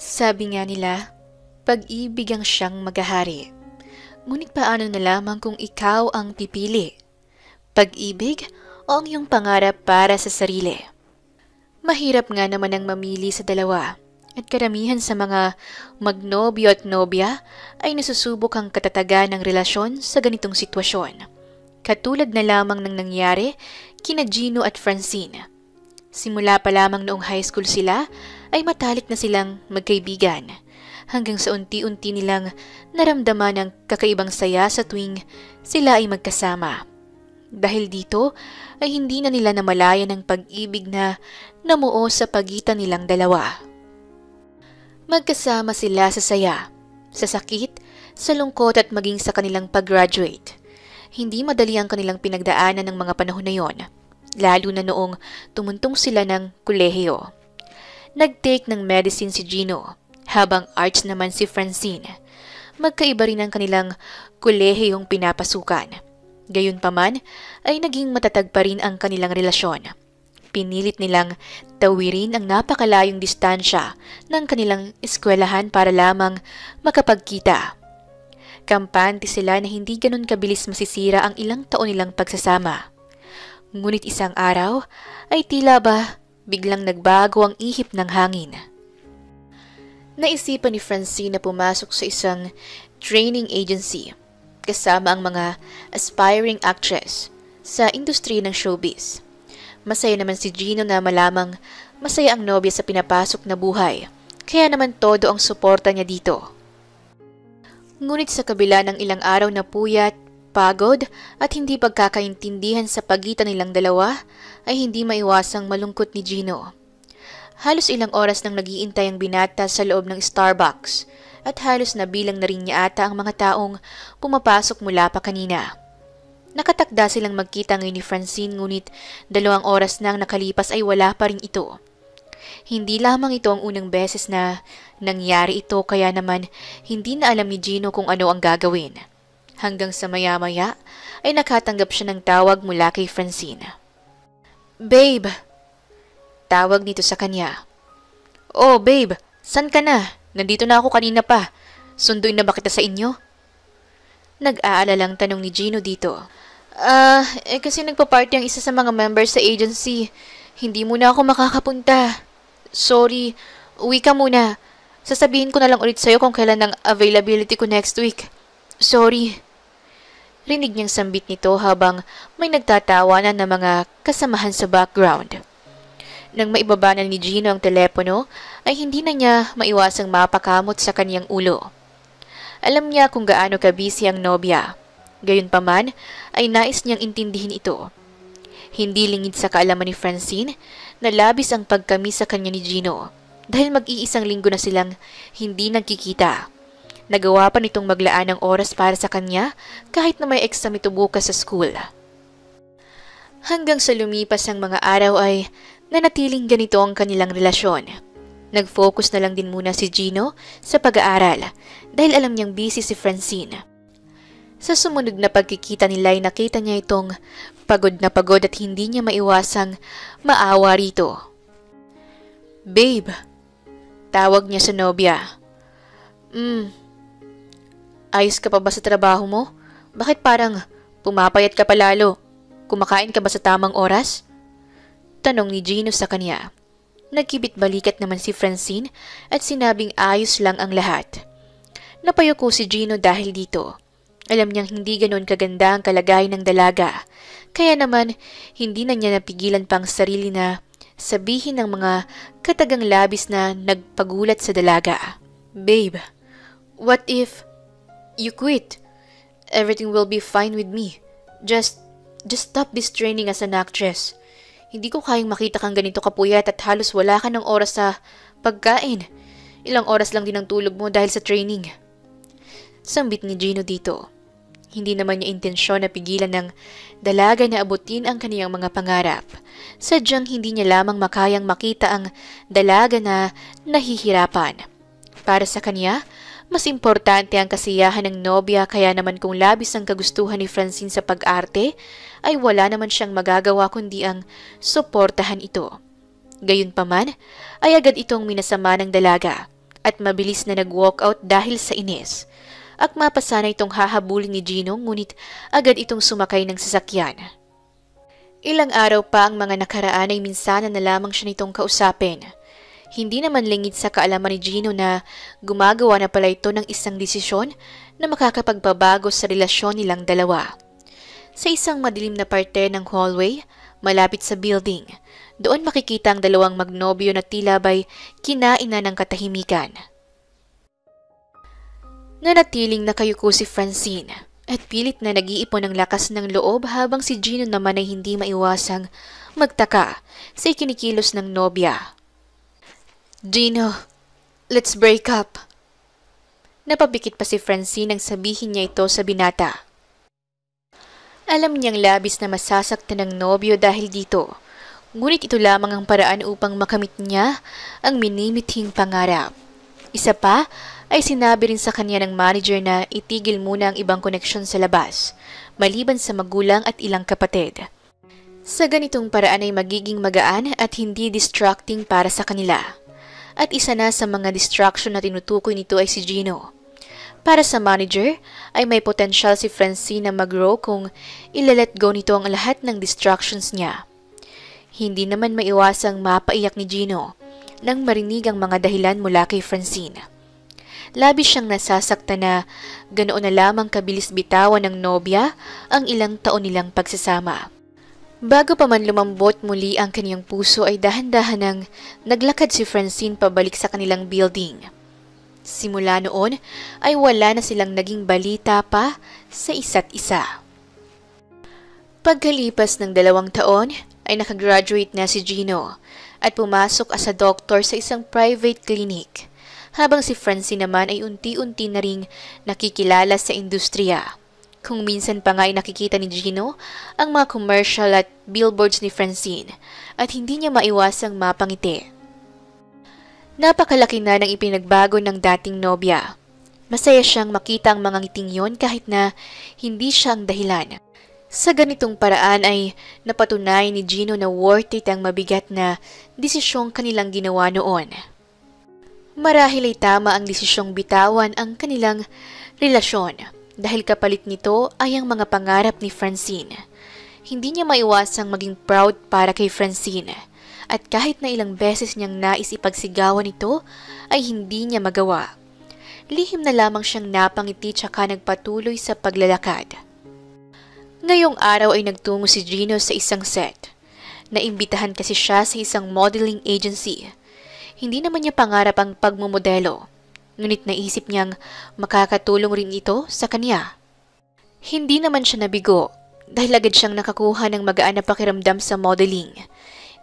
Sabi nga nila, pag-ibig ang siyang maghahari. Ngunit paano na lamang kung ikaw ang pipili? Pag-ibig o ang iyong pangarap para sa sarili? Mahirap nga naman ang mamili sa dalawa. At karamihan sa mga magnobyo at nobya ay nasusubok ang katatagan ng relasyon sa ganitong sitwasyon. Katulad na lamang ng nangyari kina Gino at Francine. Simula pa lamang noong high school sila ay matalik na silang magkaibigan hanggang sa unti-unti nilang naramdaman ang kakaibang saya sa tuwing sila ay magkasama. Dahil dito ay hindi na nila namalayan ang pag-ibig na namuo sa pagitan nilang dalawa. Magkasama sila sa saya, sa sakit, sa lungkot at maging sa kanilang pag-graduate. Hindi madali ang kanilang pinagdaanan ng mga panahon na yon, lalo na noong tumuntong sila ng kolehiyo. Nag-take ng medicine si Gino, habang arts naman si Francine. Magkaiba rin ang kanilang kolehiyong pinapasukan. Gayunpaman ay naging matatag pa rin ang kanilang relasyon. Pinilit nilang tawirin ang napakalayong distansya ng kanilang eskwelahan para lamang makapagkita. Kampante sila na hindi ganun kabilis masisira ang ilang taon nilang pagsasama. Ngunit isang araw ay tila ba biglang nagbago ang ihip ng hangin. Naisipan ni Francine na pumasok sa isang training agency kasama ang mga aspiring actress sa industriya ng showbiz. Masaya naman si Gino na malamang masaya ang nobya sa pinapasok na buhay, kaya naman todo ang suporta niya dito. Ngunit sa kabila ng ilang araw na puyat, pagod at hindi pagkakaintindihan sa pagitan nilang dalawa, ay hindi maiwasang malungkot ni Gino. Halos ilang oras nang nag-iintay ang binata sa loob ng Starbucks at halos nabilang na rin niya ata ang mga taong pumapasok mula pa kanina. Nakatakda silang magkita ngayon ni Francine ngunit 2 oras nang nakalipas ay wala pa rin ito. Hindi lamang ito ang unang beses na nangyari ito kaya naman hindi na alam ni Gino kung ano ang gagawin. Hanggang sa maya-maya ay nakatanggap siya ng tawag mula kay Francine. "Babe!" Tawag nito sa kanya. "Oh, babe! San ka na? Nandito na ako kanina pa. Sunduin na ba kita sa inyo?" Nag-aalalang tanong ni Gino dito. Kasi nagpa-party ang isa sa mga members sa agency. Hindi muna ako makakapunta. Sorry, uwi ka muna. Sasabihin ko na lang ulit sa'yo kung kailan ang availability ko next week. Sorry. Rinig niyang sambit nito habang may nagtatawanan na mga kasamahan sa background. Nang maibaba na ni Gino ang telepono, ay hindi na niya maiwasang mapakamot sa kaniyang ulo. Alam niya kung gaano ka-busy ang nobya. Gayunpaman, ay nais niyang intindihin ito. Hindi lingid sa kaalaman ni Francine na labis ang pagkami sa kanya ni Gino dahil mag-iisang linggo na silang hindi nagkikita. Nagawa pa nitong maglaan ng oras para sa kanya kahit na may exam ito bukas sa school. Hanggang sa lumipas ang mga araw ay nanatiling ganito ang kanilang relasyon. Nag-focus na lang din muna si Gino sa pag-aaral dahil alam niyang busy si Francine. Sa sumunod na pagkikita nila ay nakita niya itong pagod na pagod at hindi niya maiwasang maawa rito. "Babe," tawag niya sa nobya. Ayos ka pa ba sa trabaho mo? Bakit parang pumapayat ka pa lalo? Kumakain ka ba sa tamang oras?" Tanong ni Gino sa kanya. Nagkibit balikat naman si Francine at sinabing ayos lang ang lahat. Napayuko si Gino dahil dito. Alam niyang hindi ganoon kaganda ang kalagayan ng dalaga, kaya naman hindi na niya napigilan pang sarili na sabihin ng mga katagang labis na nagpagulat sa dalaga. "Babe, what if you quit? Everything will be fine with me. Just stop this training as an actress. Hindi ko kayang makita kang ganito kapuyat at halos wala ka ng oras sa pagkain. Ilang oras lang din ang tulog mo dahil sa training." Sambit ni Gino dito. Hindi naman niya intensyon na pigilan ng dalaga na abutin ang kaniyang mga pangarap. Sadyang hindi niya lamang makayang makita ang dalaga na nahihirapan. Para sa kanya, mas importante ang kasiyahan ng nobya kaya naman kung labis ang kagustuhan ni Francine sa pag-arte, ay wala naman siyang magagawa kundi ang suportahan ito. Gayunpaman, ay agad itong minasama ng dalaga at mabilis na nag-walkout dahil sa inis. Akma pa sana itong hahabulin ni Gino ngunit agad itong sumakay ng sasakyan. Ilang araw pa ang mga nakaraan ay minsanan na lamang siya nitong kausapin. Hindi naman lingid sa kaalaman ni Gino na gumagawa na pala ito ng isang desisyon na makakapagpabago sa relasyon nilang dalawa. Sa isang madilim na parte ng hallway, malapit sa building, doon makikita ang dalawang magnobyo na tila ba'y kinain na ng katahimikan. Nanatiling nakayuko si Francine at pilit na nag-iipon ng lakas ng loob habang si Gino naman ay hindi maiwasang magtaka sa ikinikilos ng nobya. Gino, let's break up. Napabikit pa si Francine nang sabihin niya ito sa binata. Alam niyang labis na masasaktan ng nobyo dahil dito, ngunit ito lamang ang paraan upang makamit niya ang minimithing pangarap. Isa pa ay sinabi rin sa kanya ng manager na itigil muna ang ibang koneksyon sa labas, maliban sa magulang at ilang kapatid. Sa ganitong paraan ay magiging magaan at hindi distracting para sa kanila. At isa na sa mga distraction na tinutukoy nito ay si Gino. Para sa manager, ay may potensyal si Francine na mag-grow kung ilalet go nito ang lahat ng distractions niya. Hindi naman maiwasang mapaiyak ni Gino nang marinig ang mga dahilan mula kay Francine. Labis siyang nasasaktan na ganoon na lamang kabilis bitawan ng nobya ang ilang taon nilang pagsasama. Bago pa man lumambot muli ang kaniyang puso ay dahan-dahan nang naglakad si Francine pabalik sa kanilang building. Simula noon ay wala na silang naging balita pa sa isa't isa. Pagkalipas ng 2 taon ay nakagraduate na si Gino at pumasok as a doctor sa isang private clinic, habang si Francine naman ay unti-unti na ring nakikilala sa industriya. Kung minsan pa nga ay nakikita ni Gino ang mga commercial at billboards ni Francine at hindi niya maiwasang mapangiti. Napakalaki na ng ipinagbago ng dating nobya. Masaya siyang makita ang mga ngiting yon kahit na hindi siya ang dahilan. Sa ganitong paraan ay napatunay ni Gino na worth it ang mabigat na desisyong kanilang ginawa noon. Marahil ay tama ang desisyong bitawan ang kanilang relasyon dahil kapalit nito ay ang mga pangarap ni Francine. Hindi niya maiwasang maging proud para kay Francine at kahit na ilang beses niyang nais ipagsigawan ito ay hindi niya magawa. Lihim na lamang siyang napangiti tsaka nagpatuloy sa paglalakad. Ngayong araw ay nagtungo si Gino sa isang set. Naimbitahan kasi siya sa isang modeling agency. Hindi naman niya pangarap ang pagmumodelo. Ngunit naisip niyang makakatulong rin ito sa kanya. Hindi naman siya nabigo dahil agad siyang nakakuha ng magaan na pakiramdam sa modeling.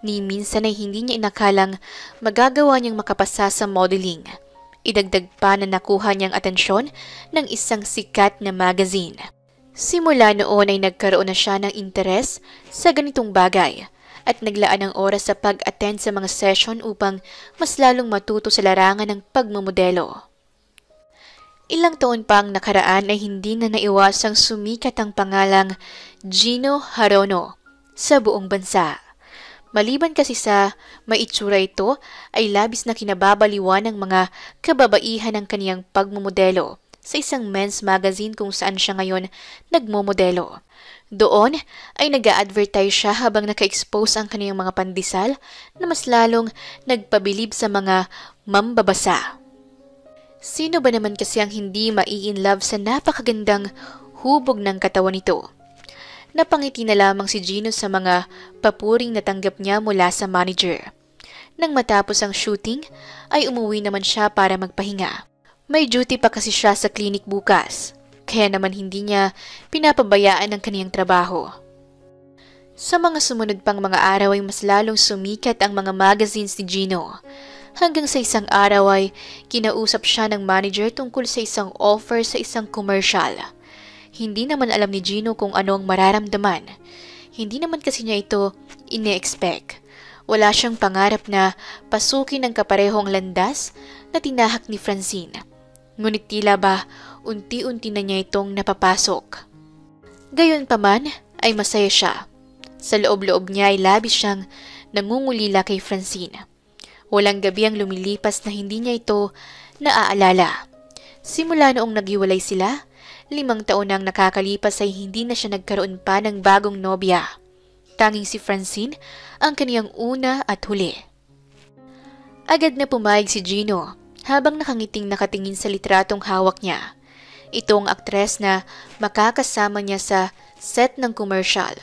Ni minsan ay hindi niya inakalang magagawa niyang makapasa sa modeling. Idagdag pa na nakuha niyang atensyon ng isang sikat na magazine. Simula noon ay nagkaroon na siya ng interes sa ganitong bagay at naglaan ng oras sa pag-attend sa mga session upang mas lalong matuto sa larangan ng pagmumodelo. Ilang taon pa ang nakaraan ay hindi na naiwasang sumikat ang pangalang Gino Harono sa buong bansa. Maliban kasi sa maitsura ito ay labis na kinababaliwan ng mga kababaihan ng kaniyang pagmumodelo sa isang men's magazine kung saan siya ngayon nagmomodelo. Doon ay nag-a-advertise siya habang naka-expose ang kaniyang mga pandesal na mas lalong nagpabilib sa mga mambabasa. Sino ba naman kasi ang hindi mai-inlove sa napakagandang hubog ng katawan nito? Napangiti na lamang si Gino sa mga papuring natanggap niya mula sa manager. Nang matapos ang shooting, ay umuwi naman siya para magpahinga. May duty pa kasi siya sa clinic bukas, kaya naman hindi niya pinapabayaan ang kaniyang trabaho. Sa mga sumunod pang mga araw ay mas lalong sumikat ang mga magazines ni Gino. Hanggang sa isang araw ay kinausap siya ng manager tungkol sa isang offer sa isang commercial. Hindi naman alam ni Gino kung ano ang mararamdaman. Hindi naman kasi niya ito ine-expect. Wala siyang pangarap na pasukin ang kaparehong landas na tinahak ni Francine. Ngunit tila ba unti-unti na niya itong napapasok. Gayunpaman ay masaya siya. Sa loob-loob niya ay labis siyang nangungulila kay Francine. Walang gabi ang lumilipas na hindi niya ito naaalala. Simula noong naghiwalay sila, 5 taon nang nakakalipas ay hindi na siya nagkaroon pa ng bagong nobya. Tanging si Francine ang kaniyang una at huli. Agad na pumayag si Gino habang nakangiting nakatingin sa litratong hawak niya. Ito ang aktres na makakasama niya sa set ng commercial.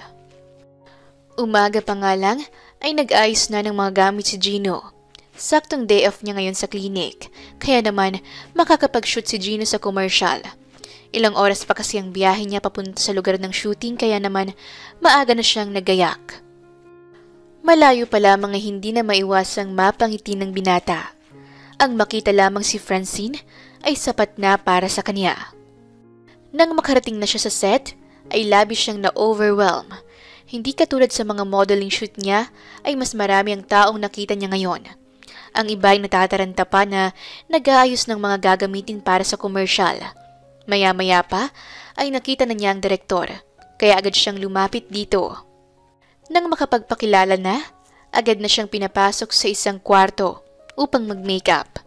Umaga pa nga lang ay nag-ayos na ng mga gamit si Gino. Saktong day off niya ngayon sa clinic, kaya naman makakapag-shoot si Gino sa commercial. Ilang oras pa kasi ang biyahe niya papunta sa lugar ng shooting, kaya naman maaga na siyang nagayak. Malayo pa lamang ay hindi na maiwasang mapangiti ng binata. Ang makita lamang si Francine ay sapat na para sa kanya. Nang makarating na siya sa set, ay labis siyang na-overwhelm. Hindi katulad sa mga modeling shoot niya ay mas marami ang taong nakita niya ngayon. Ang iba ay natataranta pa na nag-aayos ng mga gagamitin para sa commercial. Maya-maya pa ay nakita na niya ang direktor, kaya agad siyang lumapit dito. Nang makapagpakilala na, agad na siyang pinapasok sa isang kwarto upang mag-makeup.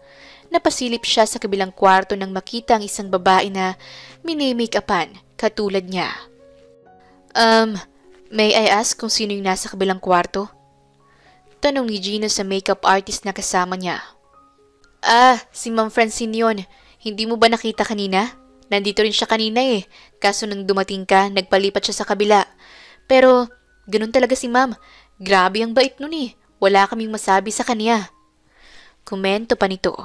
Napasilip siya sa kabilang kwarto nang makita ang isang babae na mini-make-upan katulad niya. May I ask kung sino yung nasa kabilang kwarto? Tanong ni Gino sa makeup artist na kasama niya. Si Ma'am Francine yun. Hindi mo ba nakita kanina? Nandito rin siya kanina eh. Kaso nang dumating ka, nagpalipat siya sa kabila. Pero, ganun talaga si Ma'am. Grabe ang bait nun eh. Wala kaming masabi sa kanya. Komento pa nito.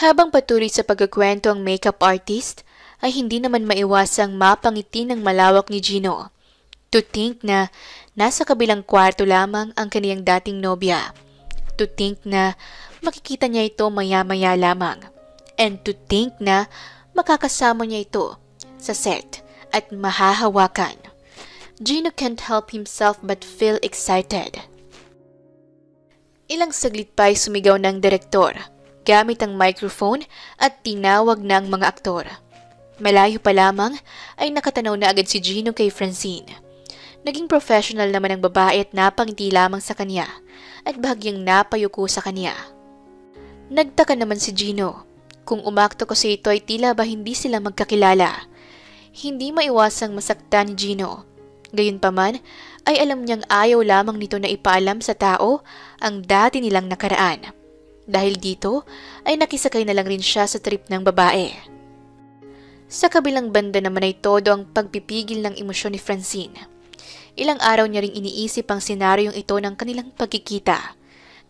Habang patuloy sa pagkakwento ang makeup artist, ay hindi naman maiwasang mapangiti ng malawak ni Gino. To think na nasa kabilang kwarto lamang ang kaniyang dating nobya. To think na makikita niya ito maya-maya lamang. And to think na makakasama niya ito sa set at mahahawakan. Gino can't help himself but feel excited. Ilang saglit pa ay sumigaw ng direktor gamit ang microphone at tinawag ng mga aktor. Malayo pa lamang ay nakatanaw na agad si Gino kay Francine. Naging professional naman ang babae at napangiti lamang sa kanya at bahagyang napayuko sa kanya. Nagtaka naman si Gino kung umakto kasi ito ay tila ba hindi sila magkakilala. Hindi maiwasang masaktan ni Gino. Gayunpaman ay alam niyang ayaw lamang nito na ipaalam sa tao ang dati nilang nakaraan. Dahil dito ay nakisakay na lang rin siya sa trip ng babae. Sa kabilang banda naman ay todo ang pagpipigil ng emosyon ni Francine. Ilang araw niya ring iniisip ang senaryong ito ng kanilang pagkikita.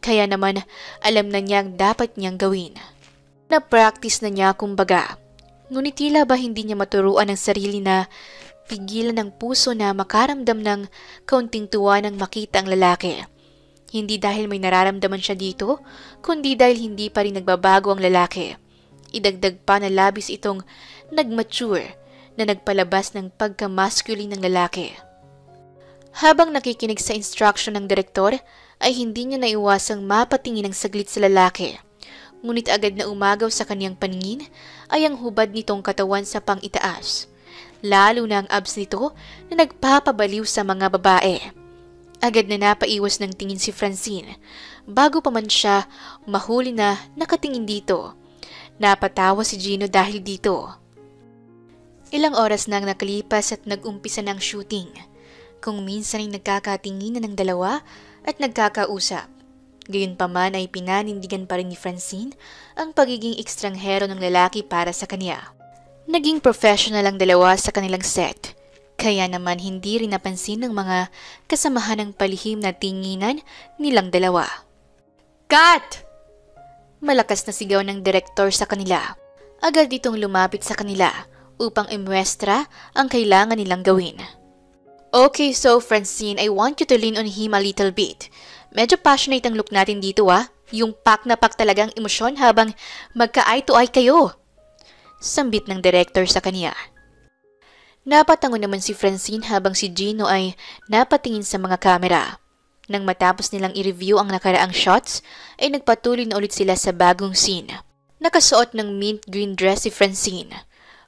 Kaya naman alam na niya ang dapat niyang gawin. Na-practice na niya kumbaga. Ngunit tila ba hindi niya maturuan ang sarili na pigilan ng puso na makaramdam ng kaunting tuwa nang makita ang lalaki. Hindi dahil may nararamdaman siya dito, kundi dahil hindi pa rin nagbabago ang lalaki. Idagdag pa na labis itong nag-mature na nagpalabas ng pagka-masculine ng lalaki. Habang nakikinig sa instruction ng direktor, ay hindi niya naiwasang mapatingin ng saglit sa lalaki. Ngunit agad na umagaw sa kaniyang paningin ay ang hubad nitong katawan sa pang-itaas. Lalo na ang abs nito na nagpapabaliw sa mga babae. Agad na napaiwas ng tingin si Francine, bago pa man siya mahuli na nakatingin dito. Napatawa si Gino dahil dito. Ilang oras nang nakalipas at nag-umpisa ng shooting. Kung minsan ay nagkakatinginan ng dalawa at nagkakausap. Gayunpaman ay pinanindigan pa rin ni Francine ang pagiging ekstranghero ng lalaki para sa kanya. Naging professional ang dalawa sa kanilang set, kaya naman hindi rin napansin ng mga kasamahan ng palihim na tinginan nilang dalawa. Cut! Malakas na sigaw ng direktor sa kanila. Agad itong lumapit sa kanila upang imuestra ang kailangan nilang gawin. Okay, so Francine, I want you to lean on him a little bit. Medyo passionate ang look natin dito Yung pak na pak talagang emosyon habang magka-eye to eye kayo. Sambit ng director sa kanya. Napatango naman si Francine habang si Gino ay napatingin sa mga kamera. Nang matapos nilang i-review ang nakaraang shots, ay nagpatuloy na ulit sila sa bagong scene. Nakasuot ng mint green dress si Francine.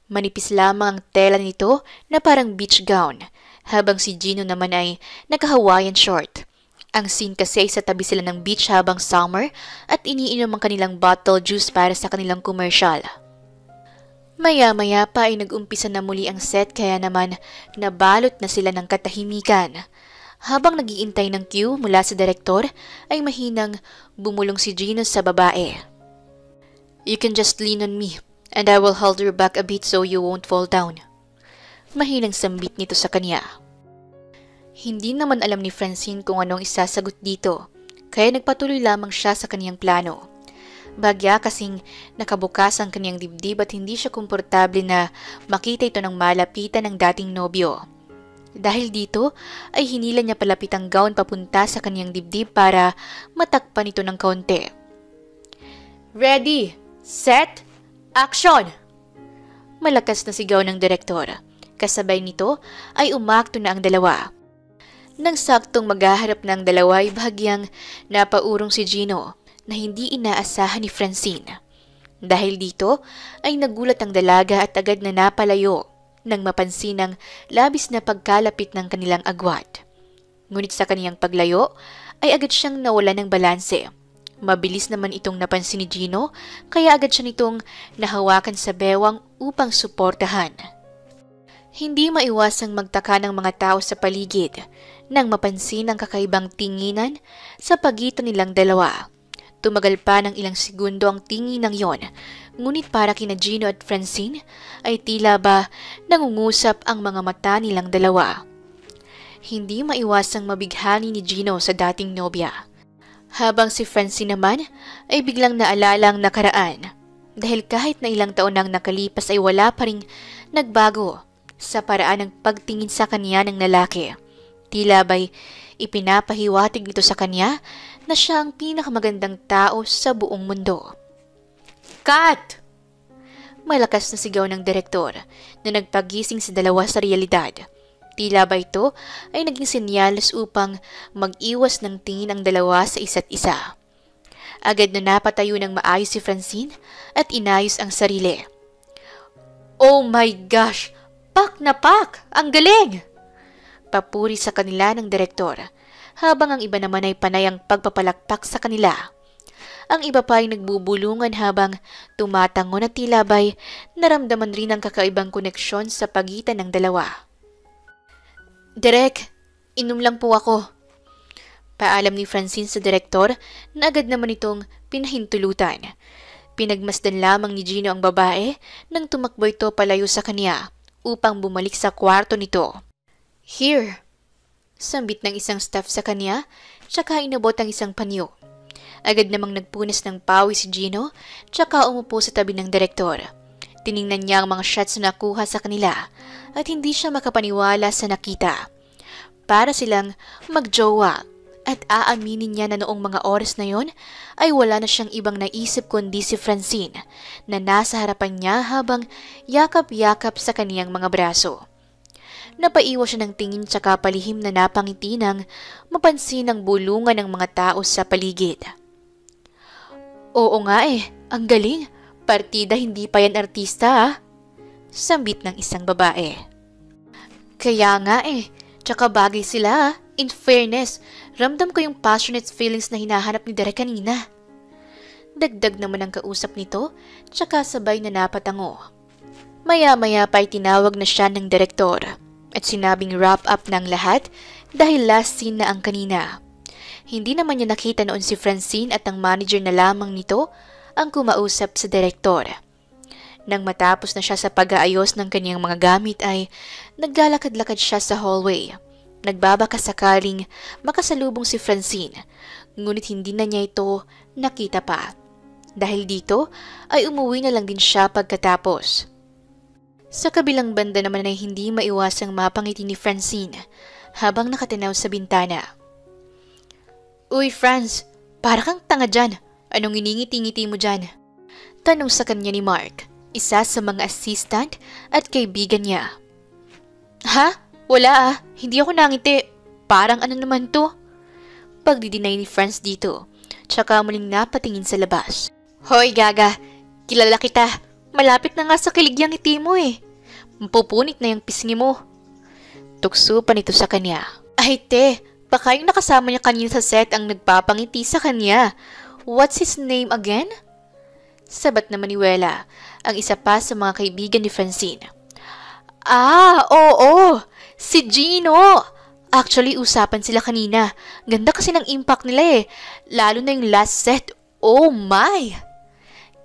Manipis lamang ang tela nito na parang beach gown, habang si Gino naman ay naka-Hawaiian short. Ang scene kasi ay sa tabi sila ng beach habang summer at iniinom ang kanilang bottle juice para sa kanilang commercial. Maya-maya pa ay nag-umpisa na muli ang set kaya naman nabalot na sila ng katahimikan. Habang nagiintay ng cue mula sa direktor ay mahinang bumulong si Gino sa babae. "You can just lean on me and I will hold your back a bit so you won't fall down." Mahinang sambit nito sa kanya. Hindi naman alam ni Francine kung anong isasagot dito, kaya nagpatuloy lamang siya sa kaniyang plano. Bagya kasing nakabukas ang kaniyang dibdib at hindi siya komportable na makita ito ng malapitan ng dating nobyo. Dahil dito ay hinila niya palapit ang gown papunta sa kaniyang dibdib para matakpan ito ng kaunti. "Ready, set, action!" Malakas na sigaw ng direktor. Kasabay nito ay umakto na ang dalawa. Nang saktong maghaharap na ang dalawa ay bahagyang napaurong si Gino na hindi inaasahan ni Francine. Dahil dito ay nagulat ang dalaga at agad na napalayo nang mapansin ang labis na pagkalapit ng kanilang agwat. Ngunit sa kaniyang paglayo ay agad siyang nawala ng balanse. Mabilis naman itong napansin ni Gino kaya agad siya nitong nahawakan sa bewang upang suportahan. Hindi maiwasang magtaka ng mga tao sa paligid nang mapansin ang kakaibang tinginan sa pagitan nilang dalawa. Tumagal pa ng ilang segundo ang tinginan yon, ngunit para kina Gino at Francine ay tila ba nangungusap ang mga mata nilang dalawa. Hindi maiwasang mabighani ni Gino sa dating nobya. Habang si Francine naman ay biglang naalala ang nakaraan dahil kahit na ilang taon nang nakalipas ay wala pa ring nagbago sa paraan ng pagtingin sa kanya ng lalaki. Tila ba'y ipinapahiwatig nito sa kanya na siya ang pinakamagandang tao sa buong mundo. "Cut!" Malakas na sigaw ng direktor na nagpagising sa dalawa sa realidad. Tila ba ito ay naging senyales upang mag-iwas ng tingin ang dalawa sa isa't isa. Agad na napatayo ng maayos si Francine at inayos ang sarili. "Oh my gosh! Pak na pak! Ang galing!" Papuri sa kanila ng direktor, habang ang iba naman ay panay ang pagpapalakpak sa kanila. Ang iba pa ay nagbubulungan habang tumatango na tila ba'y naramdaman rin ang kakaibang koneksyon sa pagitan ng dalawa. "Direk, inom lang po ako." Paalam ni Francine sa direktor na agad naman itong pinahintulutan. Pinagmasdan lamang ni Gino ang babae nang tumakbo ito palayo sa kanya upang bumalik sa kwarto nito. "Here." Sambit ng isang staff sa kanya, tsaka inabot ang isang panyo. Agad namang nagpunas ng pawis si Gino, tsaka umupo sa tabi ng direktor. Tiningnan niya ang mga shots na nakuha sa kanila at hindi siya makapaniwala sa nakita. Para silang magjowa at aaminin niya na noong mga oras na yon ay wala na siyang ibang naisip kundi si Francine na nasa harapan niya habang yakap-yakap sa kaniyang mga braso. Napaiwas siya ng tingin tsaka palihim na napangiti nang mapansin ang bulungan ng mga tao sa paligid. "Oo nga ang galing. Partida hindi pa yan artista ah." Sambit ng isang babae. "Kaya nga tsaka bagay sila ah. In fairness, ramdam ko yung passionate feelings na hinahanap ni Derek kanina." Dagdag naman ang kausap nito, tsaka sabay na napatango. Maya-maya pa ay tinawag na siya ng direktor at sinabing wrap up ng lahat dahil last scene na ang kanina. Hindi naman niya nakita noon si Francine at ang manager na lamang nito ang kumausap sa direktor. Nang matapos na siya sa pag-aayos ng kanyang mga gamit ay naglalakad-lakad siya sa hallway. Nagbabaka sakaling makasalubong si Francine, ngunit hindi na niya ito nakita pa. Dahil dito ay umuwi na lang din siya pagkatapos. Sa kabilang banda naman ay hindi maiwasang mapangiti ni Francine habang nakatanaw sa bintana. "Uy Franz, para kang tanga dyan. Anong iningiti-ngiti mo dyan?" Tanong sa kanya ni Mark, isa sa mga assistant at kaibigan niya. "Ha? Wala hindi ako nangiti. Parang ano naman to?" Pagdidinay ni Franz dito, tsaka muling napatingin sa labas. "Hoy gaga, kilala kita. Malapit na nga sa kilig yung ngiti mo Mapupunit na yung pisngi mo." Tukso pa nito sa kanya. "Ay te, Baka yung nakasama niya kanina sa set ang nagpapangiti sa kanya. What's his name again? Sabat na Manuela, ang isa pa sa mga kaibigan ni Francine. Ah, oo! Si Gino! Actually, usapan sila kanina. Ganda kasi ng impact nila eh. Lalo na yung last set. Oh my!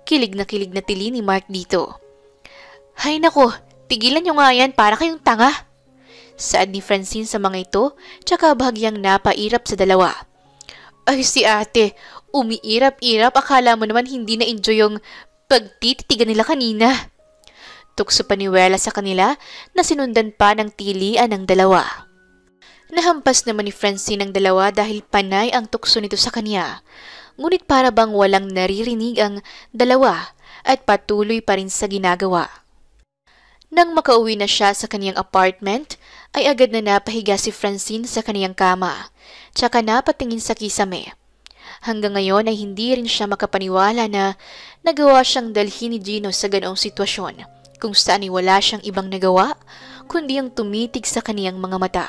Kilig na tili ni Mark dito. Hay nako, tigilan nyo nga yan para kayong tanga. Saad ni Francine sa mga ito, tsaka bahagyang napairap sa dalawa. Ay si ate, umiirap-irap, akala mo naman hindi na-enjoy yung pagtititigan nila kanina. Tukso pa ni Wela sa kanila na sinundan pa ng tilian ng dalawa. Nahampas naman ni Francine ang dalawa dahil panay ang tukso nito sa kanya. Ngunit para bang walang naririnig ang dalawa at patuloy pa rin sa ginagawa. Nang makauwi na siya sa kaniyang apartment, ay agad na napahiga si Francine sa kaniyang kama, tsaka napatingin sa kisame. Hanggang ngayon ay hindi rin siya makapaniwala na nagawa siyang dalhin ni Gino sa ganoong sitwasyon, kung saan ay wala siyang ibang nagawa, kundi ang tumitig sa kaniyang mga mata.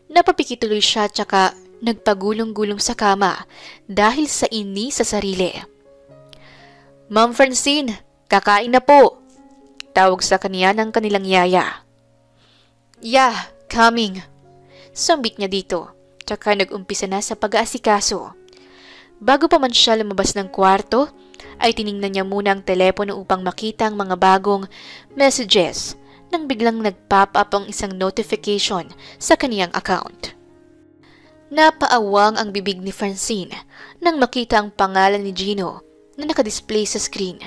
Napapikituloy siya tsaka nagpagulong-gulong sa kama dahil sa inis sa sarili. Ma'am Francine, kakain na po! Tawag sa kaniya ng kanilang yaya. Yeah, coming. Sambit niya dito, tsaka nag-umpisa na sa pag-aasikaso. Bago pa man siya lumabas ng kwarto, ay tiningnan niya muna ang telepono upang makita ang mga bagong messages nang biglang nag-pop up ang isang notification sa kaniyang account. Napaawang ang bibig ni Francine nang makita ang pangalan ni Gino na nakadisplay sa screen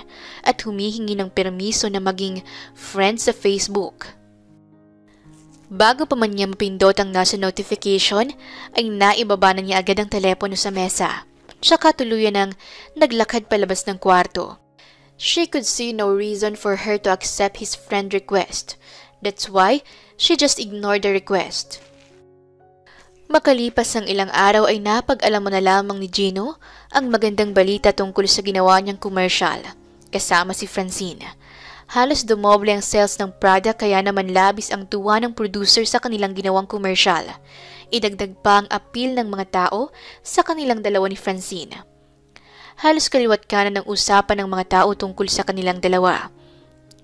at humihingi ng permiso na maging friend sa Facebook. Bago pa man niya mapindot ang nasa notification, ay naibaba na niya agad ang telepono sa mesa. Tsaka tuluyan ng naglakad palabas ng kwarto. She could see no reason for her to accept his friend request. That's why she just ignored the request. Makalipas ang ilang araw ay napag-alam mo na lamang ni Gino ang magandang balita tungkol sa ginawa niyang commercial, kasama si Francine. Halos dumoble ang sales ng product kaya naman labis ang tuwa ng producer sa kanilang ginawang commercial. Idagdag pa ang appeal ng mga tao sa kanilang dalawa ni Francine. Halos kaliwat kanan ng usapan ng mga tao tungkol sa kanilang dalawa.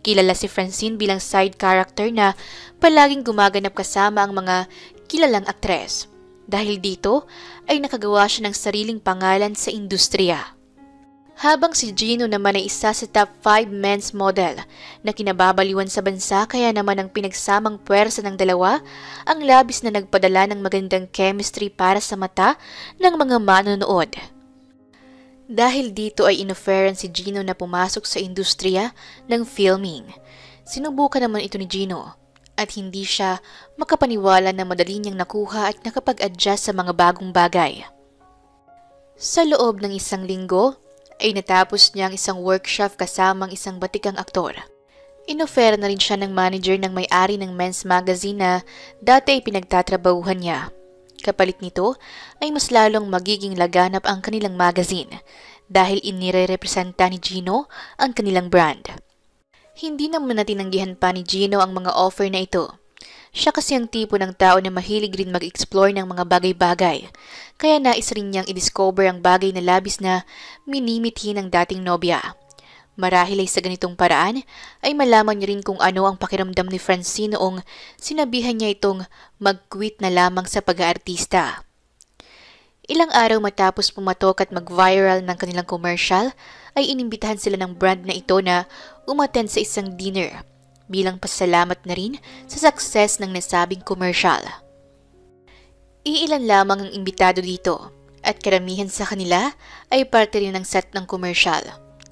Kilala si Francine bilang side character na palaging gumaganap kasama ang mga kilalang aktres. Dahil dito ay nakagawa siya ng sariling pangalan sa industriya. Habang si Gino naman ay isa sa top 5 men's model na kinababaliwan sa bansa kaya naman ang pinagsamang puwersa ng dalawa ang labis na nagpadala ng magandang chemistry para sa mata ng mga manonood. Dahil dito ay inofferan si Gino na pumasok sa industriya ng filming. Sinubukan naman ito ni Gino at hindi siya makapaniwala na madali niyang nakuha at nakapag-adjust sa mga bagong bagay. Sa loob ng isang linggo, ay natapos niya ang isang workshop kasama ang isang batikang aktor. Inofera na rin siya ng manager ng may-ari ng men's magazine na dati ay pinagtatrabahuhan niya. Kapalit nito ay mas lalong magiging laganap ang kanilang magazine dahil inire-representa ni Gino ang kanilang brand. Hindi naman natinanggihan pa ni Gino ang mga offer na ito. Siya kasi ang tipo ng tao na mahilig rin mag-explore ng mga bagay-bagay, kaya nais rin niyang i-discover ang bagay na labis na minimithi ng dating nobya. Marahil ay sa ganitong paraan ay malaman niya rin kung ano ang pakiramdam ni Francine noong sinabihan niya itong mag-quit na lamang sa pag-aartista. Ilang araw matapos pumatok at mag-viral ng kanilang commercial, ay inimbitahan sila ng brand na ito na umattend sa isang dinner bilang pasalamat na rin sa success ng nasabing commercial. Iilan lamang ang imbitado dito at karamihan sa kanila ay parte rin ng set ng commercial.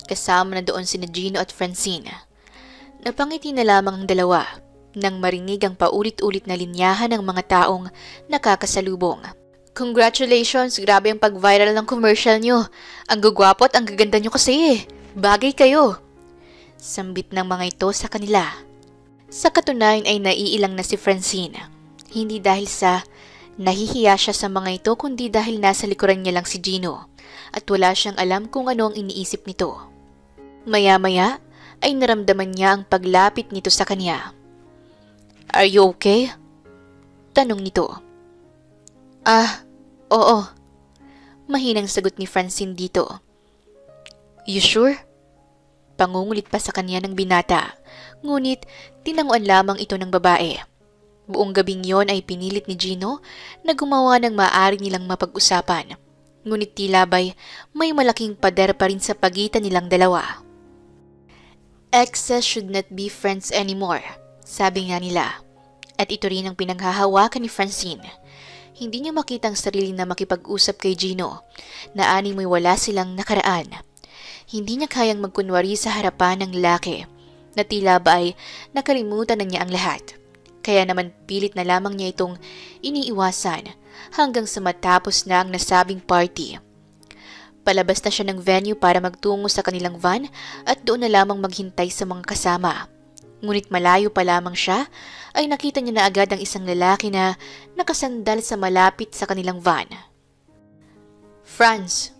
Kasama na doon sina Gino at Francine. Napangiti na lamang ang dalawa nang marinig ang paulit-ulit na linyahan ng mga taong nakakasalubong. Congratulations! Grabe ang pag-viral ng commercial nyo. Ang gugwapo at ang gaganda nyo kasi eh. Bagay kayo. Sambit ng mga ito sa kanila. Sa katunayan ay naiilang na si Francine. Hindi dahil sa nahihiya siya sa mga ito kundi dahil nasa likuran niya lang si Gino at wala siyang alam kung ano ang iniisip nito. Maya-maya ay naramdaman niya ang paglapit nito sa kanya. Are you okay? Tanong nito. Ah, oo. Mahinang sagot ni Francine dito. You sure? Pangungulit pa sa kanya ng binata, ngunit tinanguan lamang ito ng babae. Buong gabing yon ay pinilit ni Gino na gumawa ng maaari nilang mapag-usapan, ngunit tila ba'y may malaking pader pa rin sa pagitan nilang dalawa. Exes should not be friends anymore, sabi nga nila. At ito rin ang pinanghahawakan ni Francine. Hindi niya makita ang sarili na makipag-usap kay Gino, na animoy wala silang nakaraan. Hindi niya kayang magkunwari sa harapan ng lalaki, na tila ba ay nakalimutan na niya ang lahat. Kaya naman pilit na lamang niya itong iniiwasan hanggang sa matapos na ang nasabing party. Palabas na siya ng venue para magtungo sa kanilang van at doon na lamang maghintay sa mga kasama. Ngunit malayo pa lamang siya ay nakita niya na agad ang isang lalaki na nakasandal sa malapit sa kanilang van. Franz,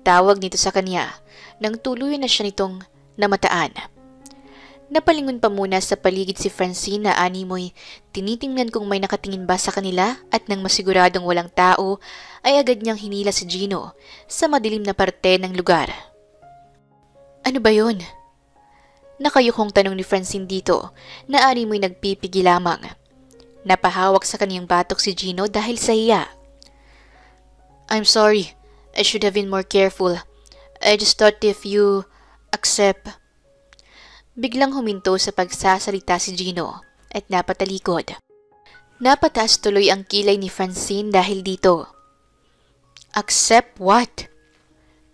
tawag nito sa kanya nang tuluyan na siya nitong namataan. Napalingon pa muna sa paligid si Francine na animoy tinitingnan kung may nakatingin ba sa kanila at nang masiguradong walang tao ay agad niyang hinila si Gino sa madilim na parte ng lugar. Ano ba yun? Nakayukong tanong ni Francine dito na animoy nagpipigi lamang. Napahawak sa kaniyang batok si Gino dahil sa hiya. I'm sorry, I should have been more careful. I just thought if you accept. Biglang huminto sa pagsasalita si Gino at napatalikod. Napataas tuloy ang kilay ni Francine dahil dito. Accept what?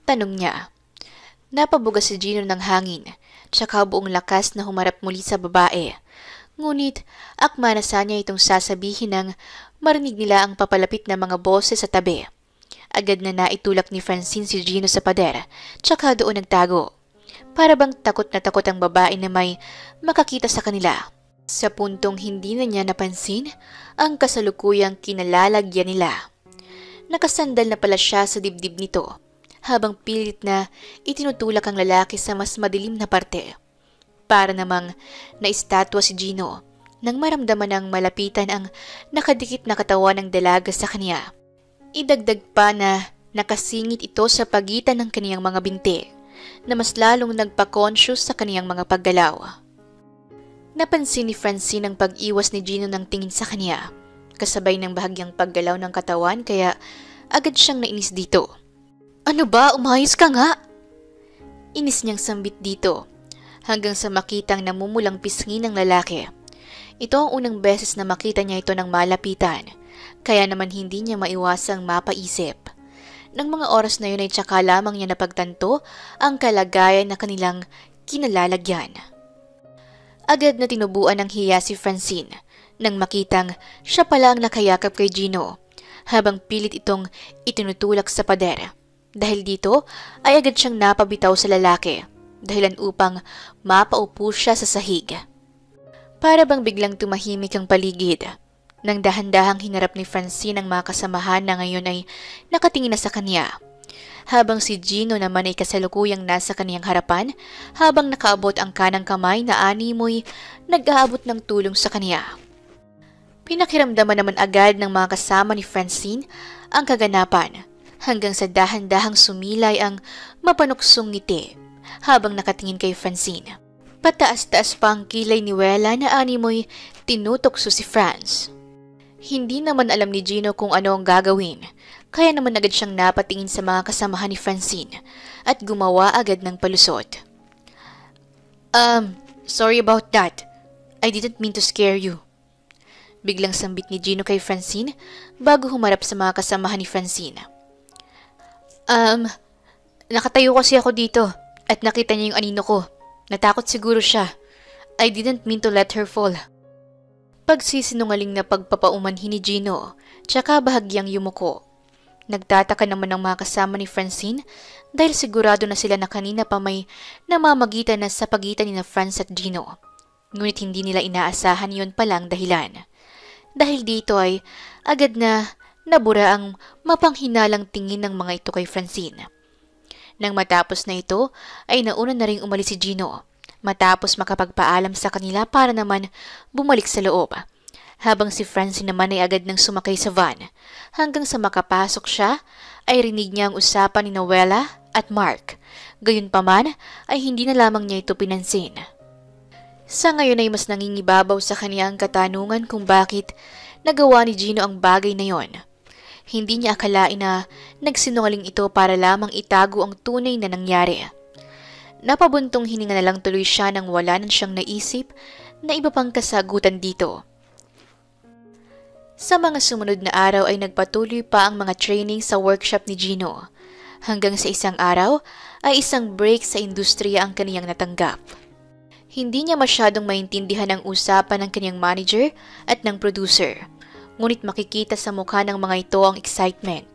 Tanong niya. Napabuga si Gino ng hangin, tsaka buong lakas na humarap muli sa babae. Ngunit akma na sa niya itong sasabihin nang marinig nila ang papalapit na mga boses sa tabi. Agad na naitulak ni Francine si Gino sa pader, tsaka doon nagtago. Para bang takot na takot ang babae na may makakita sa kanila. Sa puntong hindi na niya napansin ang kasalukuyang kinalalagyan nila. Nakasandal na pala siya sa dibdib nito, habang pilit na itinutulak ang lalaki sa mas madilim na parte. Para namang naistatwa si Gino nang maramdaman ng malapitan ang nakadikit na katawan ng dalaga sa kanya. Idagdag pa na nakasingit ito sa pagitan ng kaniyang mga binti na mas lalong nagpa-conscious sa kaniyang mga paggalaw. Napansin ni Francine ang pag-iwas ni Gino ng tingin sa kanya, kasabay ng bahagyang paggalaw ng katawan kaya agad siyang nainis dito. Ano ba? Umayos ka nga! Inis niyang sambit dito hanggang sa makitang namumulang pisngi ng lalaki. Ito ang unang beses na makita niya ito ng malapitan, kaya naman hindi niya maiwasang mapaisip. Nang mga oras na yun ay tsaka lamang niya napagtanto ang kalagayan na kanilang kinalalagyan. Agad na tinubuan ng hiya si Francine nang makitang siya pala ang nakayakap kay Gino habang pilit itong itinutulak sa pader. Dahil dito ay agad siyang napabitaw sa lalaki dahilan upang mapaupo siya sa sahig. Para bang biglang tumahimik ang paligid. Nang dahan-dahang hinarap ni Francine ang mga kasamahan na ngayon ay nakatingin na sa kanya. Habang si Gino naman ay kasalukuyang nasa kaniyang harapan, habang nakaabot ang kanang kamay na animoy nag-aabot ng tulong sa kanya. Pinakiramdaman naman agad ng mga kasama ni Francine ang kaganapan, hanggang sa dahan-dahang sumilay ang mapanuksong ngiti habang nakatingin kay Francine. Pataas-taas pa ang kilay ni Wella na animoy tinutokso si Franz. Hindi naman alam ni Gino kung ano ang gagawin, kaya naman agad siyang napatingin sa mga kasamahan ni Francine at gumawa agad ng palusot. Sorry about that. I didn't mean to scare you. Biglang sambit ni Gino kay Francine bago humarap sa mga kasamahan ni Francine. Nakatayo kasi ako dito at nakita niya yung anino ko. Natakot siguro siya. I didn't mean to let her fall. Pagsisinungaling na pagpapaumanhin ni Gino, tsaka bahagyang yumuko. Nagtataka naman ang mga kasama ni Francine dahil sigurado na sila na kanina pa may namamagitan na sa pagitan ni Franz at Gino. Ngunit hindi nila inaasahan yon palang dahilan. Dahil dito ay agad na nabura ang mapanghinalang tingin ng mga ito kay Francine. Nang matapos na ito ay nauna na ring umalis si Gino matapos makapagpaalam sa kanila para naman bumalik sa loob. habang si Francine naman ay agad nang sumakay sa van. Hanggang sa makapasok siya, ay rinig niya ang usapan ni Noella at Mark. Gayunpaman ay hindi na lamang niya ito pinansin. Sa ngayon ay mas nangingibabaw sa kanya ang katanungan kung bakit nagawa ni Gino ang bagay na yon. Hindi niya akalain na nagsinungaling ito para lamang itago ang tunay na nangyari. Napabuntong hininga na lang tuloy siya nang wala nang siyang naisip na iba pang kasagutan dito. Sa mga sumunod na araw ay nagpatuloy pa ang mga training sa workshop ni Gino. Hanggang sa isang araw ay isang break sa industriya ang kaniyang natanggap. Hindi niya masyadong maintindihan ang usapan ng kaniyang manager at ng producer, ngunit makikita sa mukha ng mga ito ang excitement.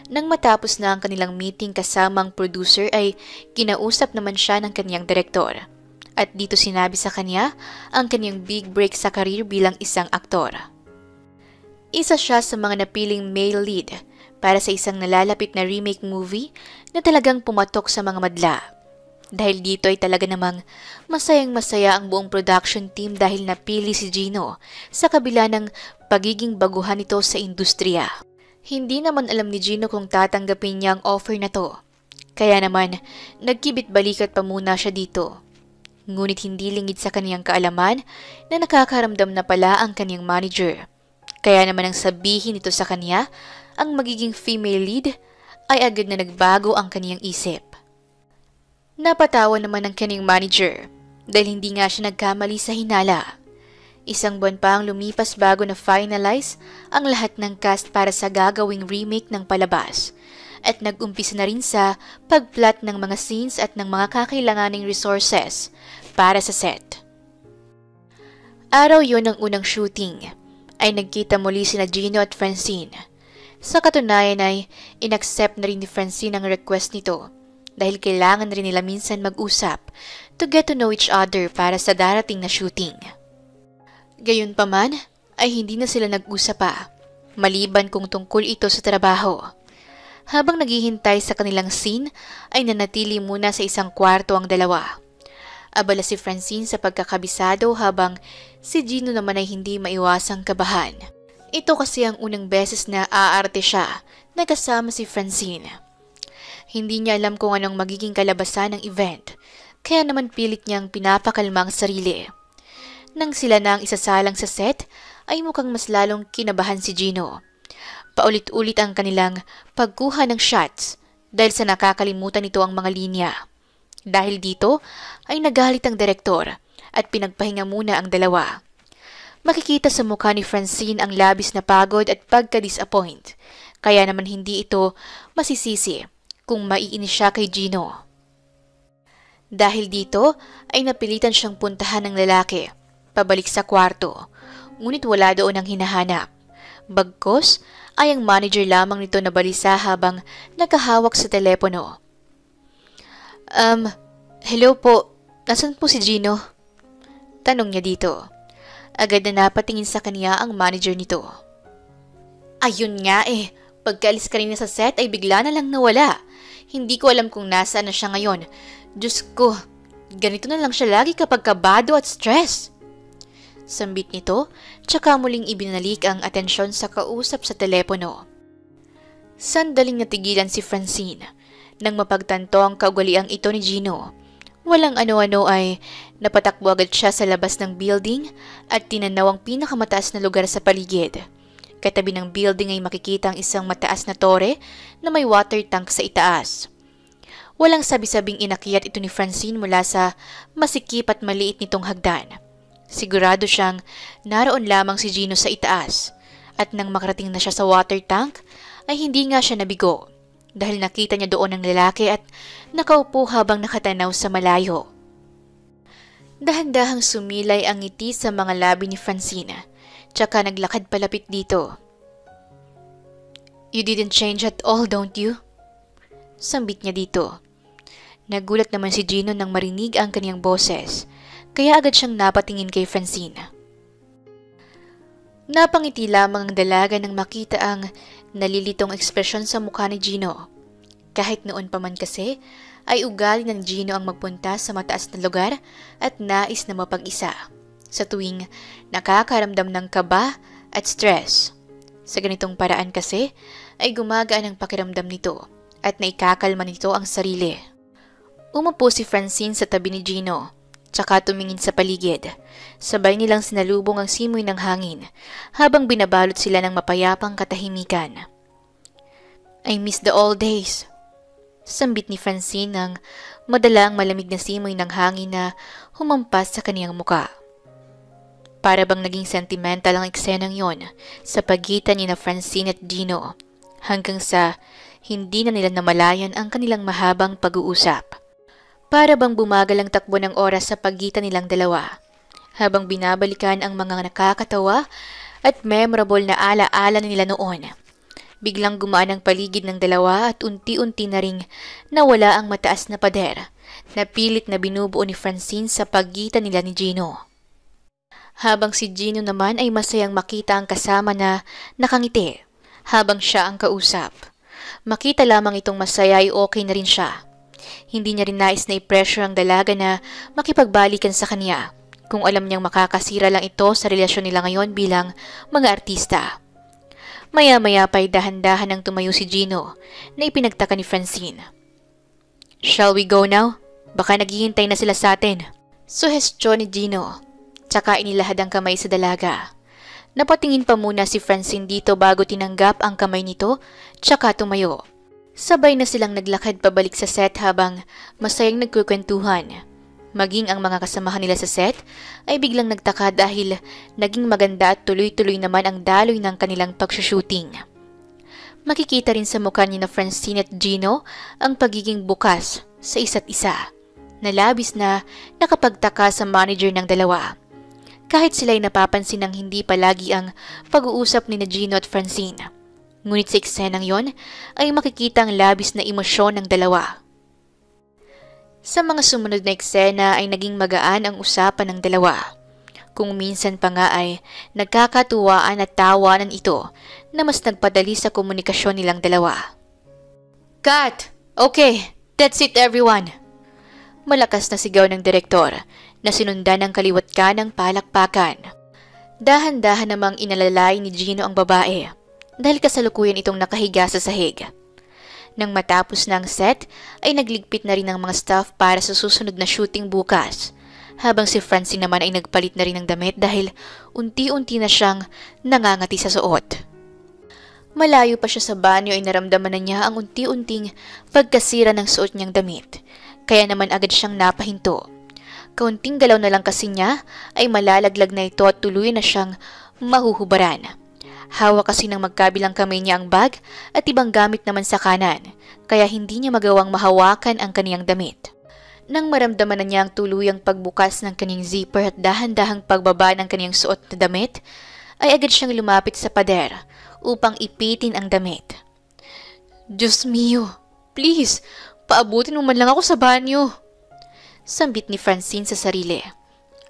Nang matapos na ang kanilang meeting kasama ang producer ay kinausap naman siya ng kaniyang direktor. At dito sinabi sa kanya ang kaniyang big break sa karir bilang isang aktor. Isa siya sa mga napiling male lead para sa isang nalalapit na remake movie na talagang pumatok sa mga madla. Dahil dito ay talaga namang masayang-masaya ang buong production team dahil napili si Gino sa kabila ng pagiging baguhan nito sa industriya. Hindi naman alam ni Gino kung tatanggapin niya ang offer na to. Kaya naman, nagkibit-balikat pa muna siya dito. Ngunit hindi lingid sa kaniyang kaalaman na nakakaramdam na pala ang kaniyang manager. Kaya naman ang sabihin ito sa kanya, ang magiging female lead, ay agad na nagbago ang kaniyang isip. Napatawa naman ang kaniyang manager dahil hindi nga siya nagkamali sa hinala. Isang buwan pa ang lumipas bago na finalize ang lahat ng cast para sa gagawing remake ng palabas at nag-umpisa na rin sa pagplot ng mga scenes at ng mga kakailanganing resources para sa set. Araw yon ng unang shooting ay nagkita muli sina Gino at Francine. Sa katunayan ay inaccept na rin ni Francine ang request nito dahil kailangan rin nila minsan mag-usap to get to know each other para sa darating na shooting. Gayunpaman ay hindi na sila nag-usap pa, maliban kung tungkol ito sa trabaho. Habang naghihintay sa kanilang scene ay nanatili muna sa isang kwarto ang dalawa. Abala si Francine sa pagkakabisado habang si Gino naman ay hindi maiwasang kabahan. Ito kasi ang unang beses na aarte siya na kasama si Francine. Hindi niya alam kung anong magiging kalabasan ng event, kaya naman pilit niyang pinapakalma ang sarili. Nang sila na ang isasalang sa set, ay mukhang mas lalong kinabahan si Gino. Paulit-ulit ang kanilang pagkuha ng shots dahil sa nakakalimutan nito ang mga linya. Dahil dito ay nagalit ang direktor at pinagpahinga muna ang dalawa. Makikita sa mukha ni Francine ang labis na pagod at pagka-disappoint, kaya naman hindi ito masisisi kung maiinis siya kay Gino. Dahil dito ay napilitan siyang puntahan ng lalaki, pabalik sa kwarto, ngunit wala doon ang hinahanap. Bagkos ay ang manager lamang nito na balisa habang nakahawak sa telepono. Hello po, nasan po si Gino? Tanong niya dito. Agad na napatingin sa kanya ang manager nito. Ayun nga pagkaalis kanina sa set ay bigla na lang nawala. Hindi ko alam kung nasaan na siya ngayon. Diyos ko, ganito na lang siya lagi kapag kabado at stress. Sambit nito, tsaka muling ibinalik ang atensyon sa kausap sa telepono. Sandaling natigilan si Francine nang mapagtanto ang kaugaliang ito ni Gino. Walang ano-ano ay napatakbo agad siya sa labas ng building at tinanaw ang pinakamataas na lugar sa paligid. Katabi ng building ay makikita ang isang mataas na tore na may water tank sa itaas. Walang sabi-sabing inakyat ito ni Francine mula sa masikip at maliit nitong hagdan. Sigurado siyang naroon lamang si Gino sa itaas at nang makarating na siya sa water tank ay hindi nga siya nabigo dahil nakita niya doon ang lalaki at nakaupo habang nakatanaw sa malayo. Dahan-dahang sumilay ang ngiti sa mga labi ni Francine, tsaka naglakad palapit dito. You didn't change at all, don't you? Sambit niya dito. Nagulat naman si Gino nang marinig ang kaniyang boses, kaya agad siyang napatingin kay Francine. Napangiti lamang ang dalaga nang makita ang nalilitong ekspresyon sa mukha ni Gino. Kahit noon pa man kasi, ay ugali ng Gino ang magpunta sa mataas na lugar at nais na mapag-isa. sa tuwing nakakaramdam ng kaba at stress. Sa ganitong paraan kasi ay gumagaan ang pakiramdam nito at naikakalma nito ang sarili. Umupo si Francine sa tabi ni Gino, tsaka tumingin sa paligid. Sabay nilang sinalubong ang simoy ng hangin habang binabalot sila ng mapayapang katahimikan. I miss the old days. Sambit ni Francine ng madalang malamig na simoy ng hangin na humampas sa kaniyang muka. Para bang naging sentimental ang eksenang yon sa pagitan ni na Francine at Gino hanggang sa hindi na nila namalayan ang kanilang mahabang pag-uusap. Para bang bumagal ang takbo ng oras sa pagitan nilang dalawa habang binabalikan ang mga nakakatawa at memorable na ala-ala nila noon. Biglang gumaan ang paligid ng dalawa at unti-unti na ring nawala ang mataas na pader na pilit na binubuo ni Francine sa pagitan nila ni Gino. Habang si Gino naman ay masayang makita ang kasama na nakangiti habang siya ang kausap. Makita lamang itong masaya ay okay na rin siya. Hindi niya rin nais na i-pressure ang dalaga na makipagbalikan sa kanya kung alam niyang makakasira lang ito sa relasyon nila ngayon bilang mga artista. Maya-maya pa'y dahan-dahan ang tumayo si Gino na ipinagtaka ni Francine. Shall we go now? Baka naghihintay na sila sa atin. Suhestyon ni Gino. Tsaka inilahad ang kamay sa dalaga. Napatingin pa muna si Francine dito bago tinanggap ang kamay nito, tsaka tumayo. Sabay na silang naglakad pabalik sa set habang masayang nagkukwentuhan. Maging ang mga kasamahan nila sa set ay biglang nagtaka dahil naging maganda at tuloy-tuloy naman ang daloy ng kanilang pagsushooting. Makikita rin sa mukha ni na Francine at Gino ang pagiging bukas sa isa't isa, na labis na nakapagtaka sa manager ng dalawa. Kahit sila'y napapansin ng hindi palagi ang pag-uusap ni na Gino at Francine. Ngunit sa eksenang yon ay makikita ang labis na emosyon ng dalawa. Sa mga sumunod na eksena ay naging magaan ang usapan ng dalawa. Kung minsan pa nga ay nagkakatuwaan at tawanan ito na mas nagpadali sa komunikasyon nilang dalawa. Cut! Okay, that's it everyone! Malakas na sigaw ng direktor na sinundan ng kaliwat kanang palakpakan. Dahan-dahan namang inalalay ni Gino ang babae dahil kasalukuyan itong nakahiga sa sahig. Nang matapos na ang set ay nagligpit na rin ang mga staff para sa susunod na shooting bukas, habang si Francine naman ay nagpalit na rin ng damit dahil unti-unti na siyang nangangati sa suot. Malayo pa siya sa banyo ay naramdaman na niya ang unti-unting pagkasira ng suot niyang damit, kaya naman agad siyang napahinto. Kaunting galaw na lang kasi niya ay malalaglag na ito at tuloy na siyang mahuhubaran. Hawak kasi ng magkabilang kamay niya ang bag at ibang gamit naman sa kanan, kaya hindi niya magawang mahawakan ang kaniyang damit. Nang maramdaman na niya ang tuluyang pagbukas ng kaniyang zipper at dahan-dahang pagbaba ng kaniyang suot na damit, ay agad siyang lumapit sa pader upang ipitin ang damit. Diyos mio, please, paabutin mo man lang ako sa banyo. Sambit ni Francine sa sarili.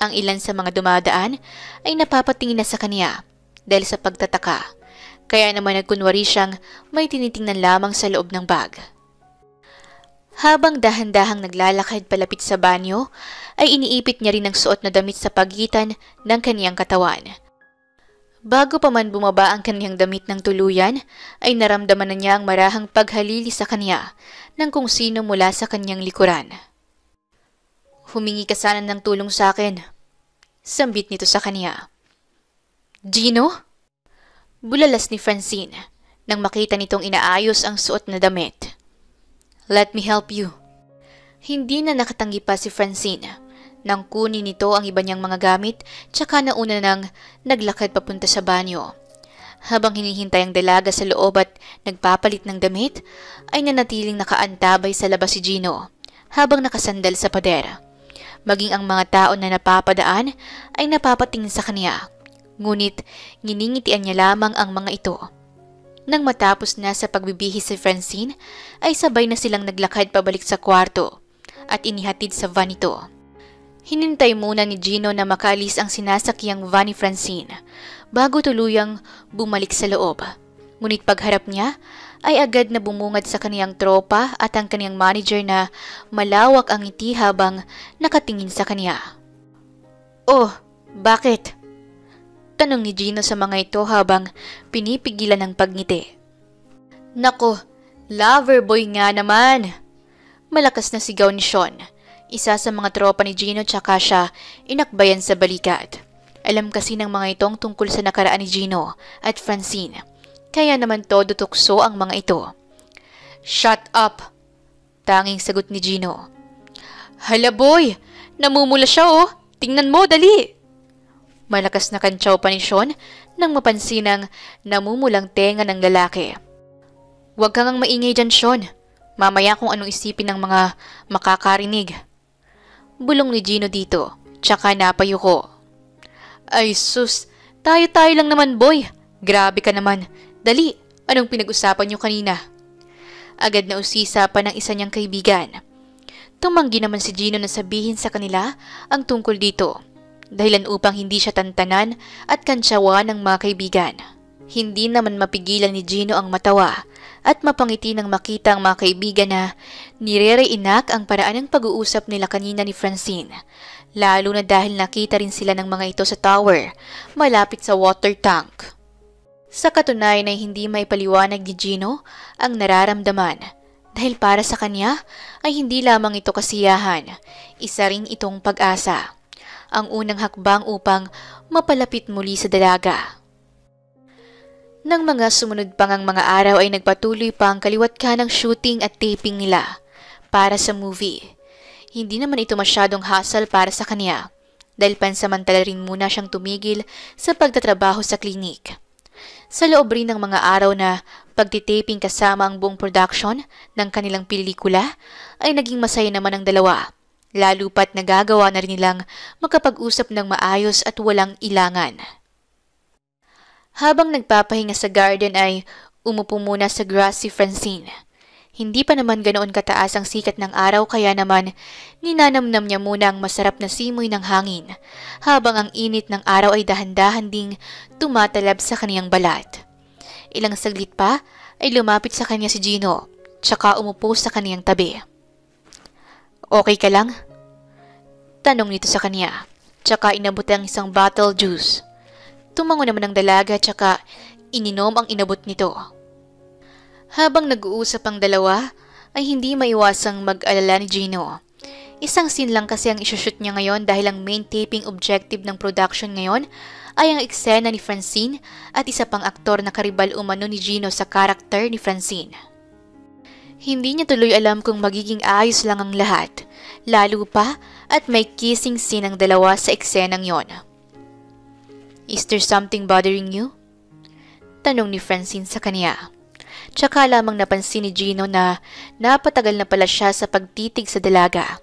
Ang ilan sa mga dumadaan ay napapatingin na sa kanya dahil sa pagtataka, kaya naman nagkunwari siyang may tinitingnan lamang sa loob ng bag. Habang dahan-dahang naglalakad palapit sa banyo, ay iniipit niya rin ang suot na damit sa pagitan ng kaniyang katawan. Bago pa man bumaba ang kaniyang damit ng tuluyan, ay naramdaman na niya ang marahang paghalili sa kanya ng kung sino mula sa kaniyang likuran. Humingi ka sana ng tulong sa akin. Sambit nito sa kanya. Gino? Bulalas ni Francine nang makita nitong inaayos ang suot na damit. Let me help you. Hindi na nakatanggi pa si Francine nang kunin nito ang iba niyang mga gamit tsaka nauna nang naglakad papunta sa banyo. Habang hinihintay ang dalaga sa loob at nagpapalit ng damit, ay nanatiling nakaantabay sa labas si Gino habang nakasandal sa pader. Maging ang mga tao na napapadaan ay napapatingin sa kanya, ngunit nginingitian niya lamang ang mga ito. Nang matapos na sa pagbibihis si Francine, ay sabay na silang naglakad pabalik sa kwarto at inihatid sa van ito. Hinintay muna ni Gino na makaalis ang sinasakyang van ni Francine bago tuluyang bumalik sa loob. Ngunit pagharap niya ay agad na bumungad sa kaniyang tropa at ang kaniyang manager na malawak ang ngiti habang nakatingin sa kaniya. Oh, Bakit? Tanong ni Gino sa mga ito habang pinipigilan ng pagngiti. Nako, lover boy nga naman! Malakas na sigaw ni Sean. Isa sa mga tropa ni Gino tsaka siya inakbayan sa balikat. Alam kasi ng mga itong tungkol sa nakaraan ni Gino at Francine. Kaya naman todo tukso ang mga ito. Shut up! Tanging sagot ni Gino. Hala boy! Namumula siya oh! Tingnan mo, dali! Malakas na kantsaw pa ni Sean nang mapansin ang namumulang tenga ng lalaki. Huwag kang maingay dyan, Sean. Mamaya kung anong isipin ng mga makakarinig. Bulong ni Gino dito, tsaka napayuko. Ay sus, tayo-tayo lang naman boy. Grabe ka naman. Dali, anong pinag-usapan niyo kanina? Agad na usisa pa ng isa niyang kaibigan. Tumanggi naman si Gino na sabihin sa kanila ang tungkol dito. Dahilan upang hindi siya tantanan at kantsawa ng mga kaibigan. Hindi naman mapigilan ni Gino ang matawa at mapangiti nang makita ang mga kaibigan na nire-reinak ang paraan ng pag-uusap nila kanina ni Francine. Lalo na dahil nakita rin sila ng mga ito sa tower, malapit sa water tank. Sa katunayan ay hindi may paliwanag ni Gino ang nararamdaman dahil para sa kanya ay hindi lamang ito kasiyahan, isa ring itong pag-asa. Ang unang hakbang upang mapalapit muli sa dalaga. Nang mga sumunod pang ang mga araw ay nagpatuloy pa ang kaliwat kanang shooting at taping nila para sa movie. Hindi naman ito masyadong hassle para sa kanya dahil pansamantala rin muna siyang tumigil sa pagtatrabaho sa klinik. Sa loob rin ng mga araw na pagtitaping kasama ang buong production ng kanilang pelikula ay naging masaya naman ang dalawa. Lalo pat nagagawa na rin nilang makapag-usap ng maayos at walang ilangan. Habang nagpapahinga sa garden ay umupo muna sa grass si Francine. Hindi pa naman ganoon kataas ang sikat ng araw kaya naman ninanamnam niya muna ang masarap na simoy ng hangin habang ang init ng araw ay dahan-dahan ding tumatalab sa kaniyang balat. Ilang saglit pa ay lumapit sa kanya si Gino tsaka umupo sa kaniyang tabi. Okay ka lang? Tanong nito sa kanya tsaka inabot ang isang bottle juice. Tumango naman ang dalaga tsaka ininom ang inabot nito. Habang nag-uusap ang dalawa, ay hindi maiwasang mag-alala ni Gino. Isang scene lang kasi ang isushoot niya ngayon dahil ang main taping objective ng production ngayon ay ang eksena ni Francine at isa pang aktor na karibal umano ni Gino sa karakter ni Francine. Hindi niya tuloy alam kung magiging ayos lang ang lahat, lalo pa at may kissing scene ang dalawa sa eksenang yon. Is there something bothering you? Tanong ni Francine sa kanya. Tsaka lamang napansin ni Gino na napatagal na pala siya sa pagtitig sa dalaga.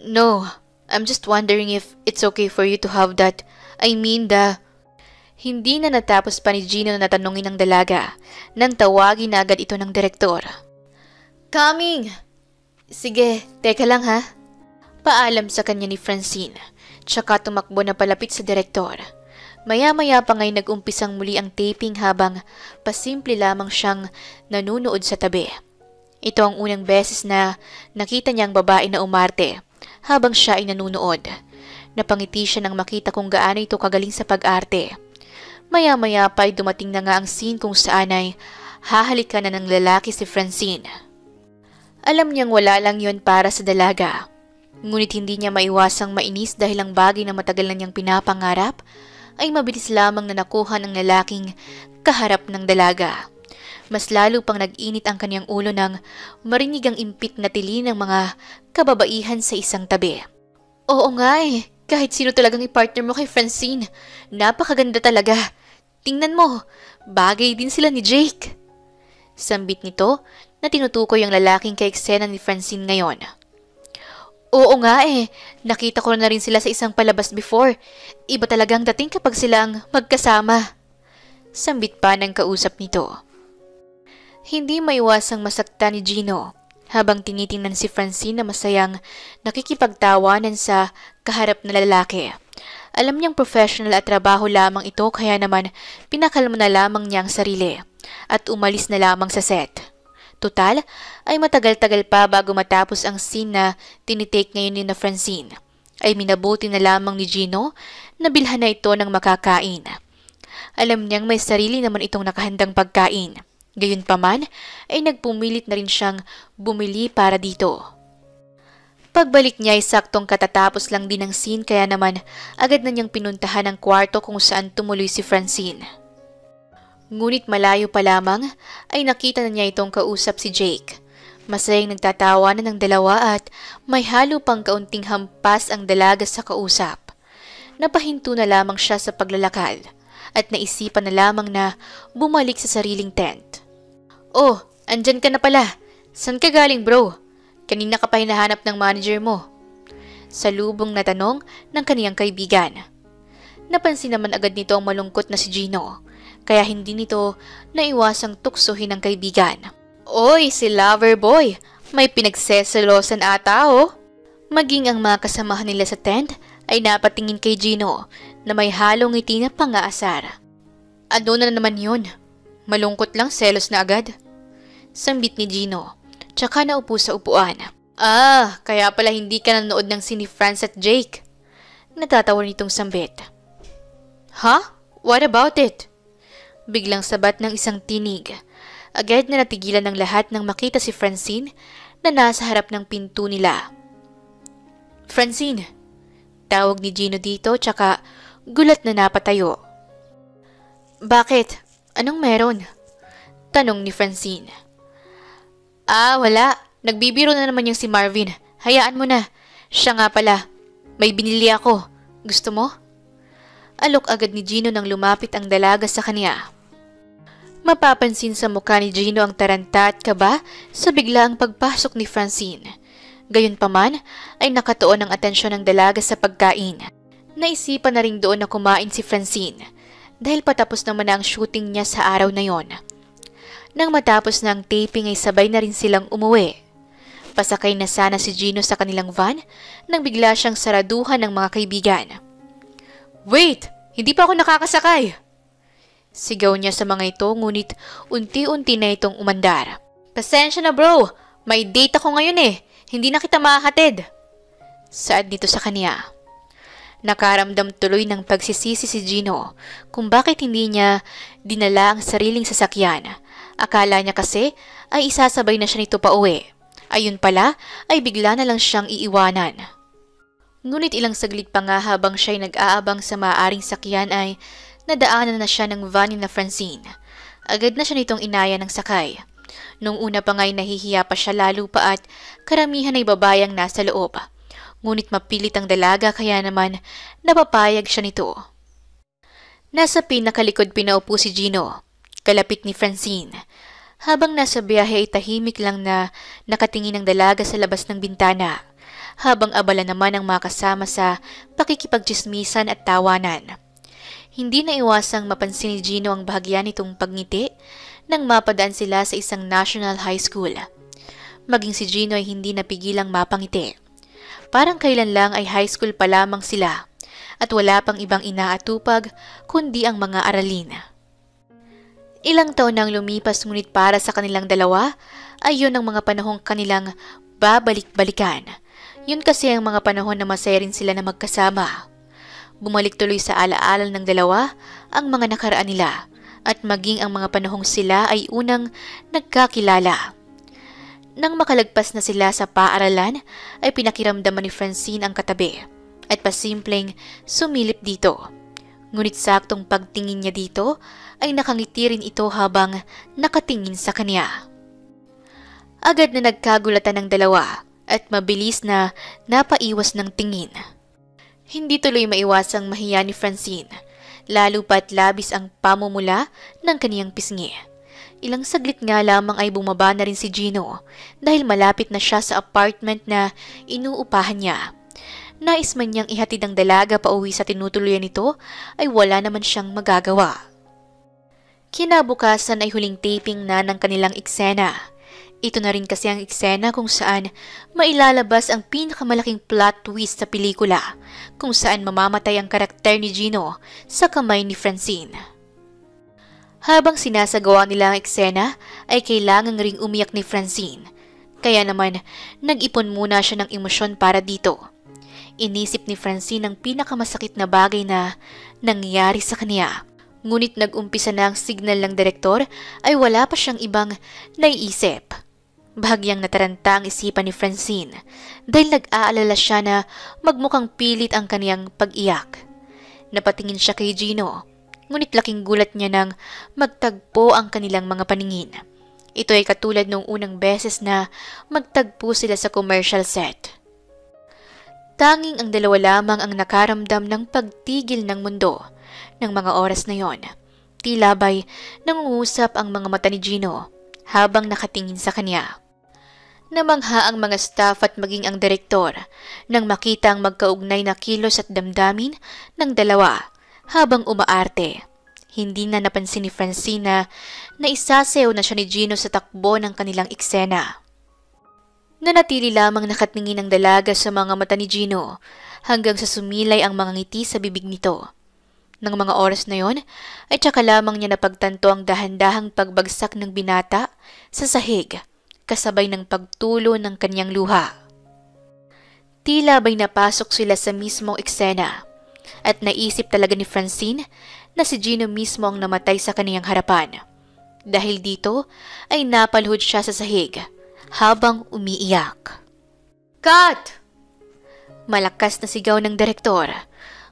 No. I'm just wondering if it's okay for you to have that. I mean Hindi na natapos pa ni Gino na tanungin ng dalaga nang tawagin na agad ito ng direktor. Coming! Sige, teka lang ha. Paalam sa kanya ni Francine. Tsaka tumakbo na palapit sa direktor. Maya-maya pa nga'y nag-umpisang muli ang taping habang pasimple lamang siyang nanunood sa tabi. Ito ang unang beses na nakita niya ang babae na umarte habang siya ay nanunood. Napangiti siya nang makita kung gaano ito kagaling sa pag-arte. Maya-maya pa ay dumating na nga ang scene kung saan ay hahalikan na ng lalaki si Francine. Alam niyang wala lang yon para sa dalaga. Ngunit hindi niya maiwasang mainis dahil ang bagay na matagal na niyang pinapangarap ay mabilis lamang na nakuha ng lalaking kaharap ng dalaga. Mas lalo pang nag-init ang kanyang ulo nang marinig ang impit na tili ng mga kababaihan sa isang tabi. Oo nga kahit sino talagang i-partner mo kay Francine. Napakaganda talaga. Tingnan mo, bagay din sila ni Jake. Sambit nito na tinutukoy ang lalaking ka-eksena ni Francine ngayon. Oo nga nakita ko na rin sila sa isang palabas before. Iba talagang dating kapag sila ang magkasama. Sambit pa ng kausap nito. Hindi maiwasang masakta ni Gino habang tinitingnan si Francine na masayang nakikipagtawanan sa kaharap na lalaki. Alam niyang professional at trabaho lamang ito kaya naman pinakalma na lamang niya ang sarili at umalis na lamang sa set. Total, ay matagal-tagal pa bago matapos ang scene na tinitake ngayon ni na Francine. ay minabuti na lamang ni Gino na bilhan na ito ng makakain. Alam niyang may sarili naman itong nakahandang pagkain. Gayunpaman ay nagpumilit na rin siyang bumili para dito. Pagbalik niya ay saktong katatapos lang din ng scene kaya naman agad na niyang pinuntahan ang kwarto kung saan tumuloy si Francine. Ngunit malayo pa lamang ay nakita na niya itong kausap si Jake. Masayang nagtatawanan ng dalawa at may halo pang kaunting hampas ang dalaga sa kausap. Napahinto na lamang siya sa paglalakad at naisipan na lamang na bumalik sa sariling tent. "Oh, andyan ka na pala. San ka galing, bro? Kanina ka pa hinahanap ng manager mo." Salubong na tanong ng kaniyang kaibigan. Napansin naman agad nito ang malungkot na si Gino, kaya hindi nito naiwasang tuksohin ng kaibigan. "Oy, si lover boy, may pinagseselosan ata oh." Maging ang mga kasamahan nila sa tent ay napatingin kay Gino na may halong ngiti na pang-aasar. "Ano na naman yun? Malungkot lang, selos na agad." Sambit ni Gino, tsaka naupo sa upuan. "Ah, kaya pala hindi ka nanood ng sini Franz at Jake." Natatawa nitong sambit. "Huh? What about it?" Biglang sabat ng isang tinig. Agad na natigilan ng lahat nang makita si Francine na nasa harap ng pinto nila. "Francine," tawag ni Gino dito tsaka gulat na napatayo. "Bakit? Anong meron?" tanong ni Francine. "Ah, wala. Nagbibiro na naman yung si Marvin. Hayaan mo na. Siya nga pala. May binili ako. Gusto mo?" Alok agad ni Gino nang lumapit ang dalaga sa kanya. Mapapansin sa mukha ni Gino ang taranta at kaba sa biglaang pagpasok ni Francine. Gayunpaman ay nakatuon ang atensyon ng dalaga sa pagkain. Naisipan na rin doon na kumain si Francine dahil patapos naman na ang shooting niya sa araw na yon. Nang matapos na ang taping ay sabay na rin silang umuwi. Pasakay na sana si Gino sa kanilang van nang bigla siyang saraduhan ng mga kaibigan. "Wait! Hindi pa ako nakakasakay!" Sigaw niya sa mga ito ngunit unti-unti na itong umandar. "Pasensya na bro, may date ako ngayon eh. Hindi na kita mahahatid." Saad nito sa kanya. Nakaramdam tuloy ng pagsisisi si Gino kung bakit hindi niya dinala ang sariling sasakyan. Akala niya kasi ay isasabay na siya nito pa uwi. Ayun pala ay bigla na lang siyang iiwanan. Ngunit ilang saglit pa nga habang siya'y nag-aabang sa maaaring sakyan ay nadaanan na siya ng van ni na Francine. Agad na siya nitong inaya ng sakay. Nung una pa nga'y nahihiya pa siya lalo pa at karamihan ay babayang nasa loob. Ngunit mapilit ang dalaga kaya naman napapayag siya nito. Nasa pinakalikod pinaupo si Gino, kalapit ni Francine. Habang nasa biyahe ay tahimik lang na nakatingin ang dalaga sa labas ng bintana, habang abala naman ang mga kasama sa pakikipagtsismisan at tawanan. Hindi na iwasang mapansin ni Gino ang bahagya nitong pagngiti nang mapadaan sila sa isang national high school. Maging si Gino ay hindi napigilang mapangiti. Parang kailan lang ay high school pa lamang sila at wala pang ibang inaatupag kundi ang mga aralin. Ilang taon nang lumipas ngunit para sa kanilang dalawa ay yun ang mga panahong kanilang babalik-balikan. Yun kasi ang mga panahon na masaya rin sila na magkasama. Bumalik tuloy sa alaala ng dalawa ang mga nakaraan nila at maging ang mga panahong sila ay unang nagkakilala. Nang makalagpas na sila sa paaralan ay pinakiramdaman ni Francine ang katabi at pasimpleng sumilip dito. Ngunit saktong pagtingin niya dito ay nakangiti rin ito habang nakatingin sa kanya. Agad na nagkagulatan ng dalawa at mabilis na napaiwas ng tingin. Hindi tuloy maiwasang mahiya ni Francine, lalo pa't labis ang pamumula ng kaniyang pisngi. Ilang saglit nga lamang ay bumaba na rin si Gino dahil malapit na siya sa apartment na inuupahan niya. Nais man niyang ihatid ang dalaga pa uwi sa tinutuluyan nito ay wala naman siyang magagawa. Kinabukasan ay huling taping na ng kanilang eksena. Ito na rin kasi ang eksena kung saan mailalabas ang pinakamalaking plot twist sa pelikula, kung saan mamamatay ang karakter ni Gino sa kamay ni Francine. Habang sinasagawa nila ang eksena ay kailangang ring umiyak ni Francine, kaya naman nag-ipon muna siya ng emosyon para dito. Inisip ni Francine ang pinakamasakit na bagay na nangyari sa kanya. Ngunit nag-umpisa na ang signal ng direktor ay wala pa siyang ibang naiisip. Bahagyang nataranta ang isipan ni Francine dahil nag-aalala siya na magmukhang pilit ang kaniyang pag-iyak. Napatingin siya kay Gino, ngunit laking gulat niya nang magtagpo ang kanilang mga paningin. Ito ay katulad nung unang beses na magtagpo sila sa commercial set. Tanging ang dalawa lamang ang nakaramdam ng pagtigil ng mundo ng mga oras na yon. Tila ba'y nangungusap ang mga mata ni Gino habang nakatingin sa kanya. Namangha ang mga staff at maging ang direktor nang makita ang magkaugnay na kilos at damdamin ng dalawa habang umaarte. Hindi na napansin ni Francine na isasayaw na siya ni Gino sa takbo ng kanilang eksena. Nanatili lamang nakatingin ang dalaga sa mga mata ni Gino hanggang sa sumilay ang mga ngiti sa bibig nito. Nang mga oras na yon ay tsaka lamang niya napagtanto ang dahan-dahang pagbagsak ng binata sa sahig kasabay ng pagtulo ng kanyang luha. Tila ba'y napasok sila sa mismong eksena at naisip talaga ni Francine na si Gino mismo ang namatay sa kaniyang harapan. Dahil dito ay napaluhod siya sa sahig habang umiiyak. "Cut!" Malakas na sigaw ng direktor.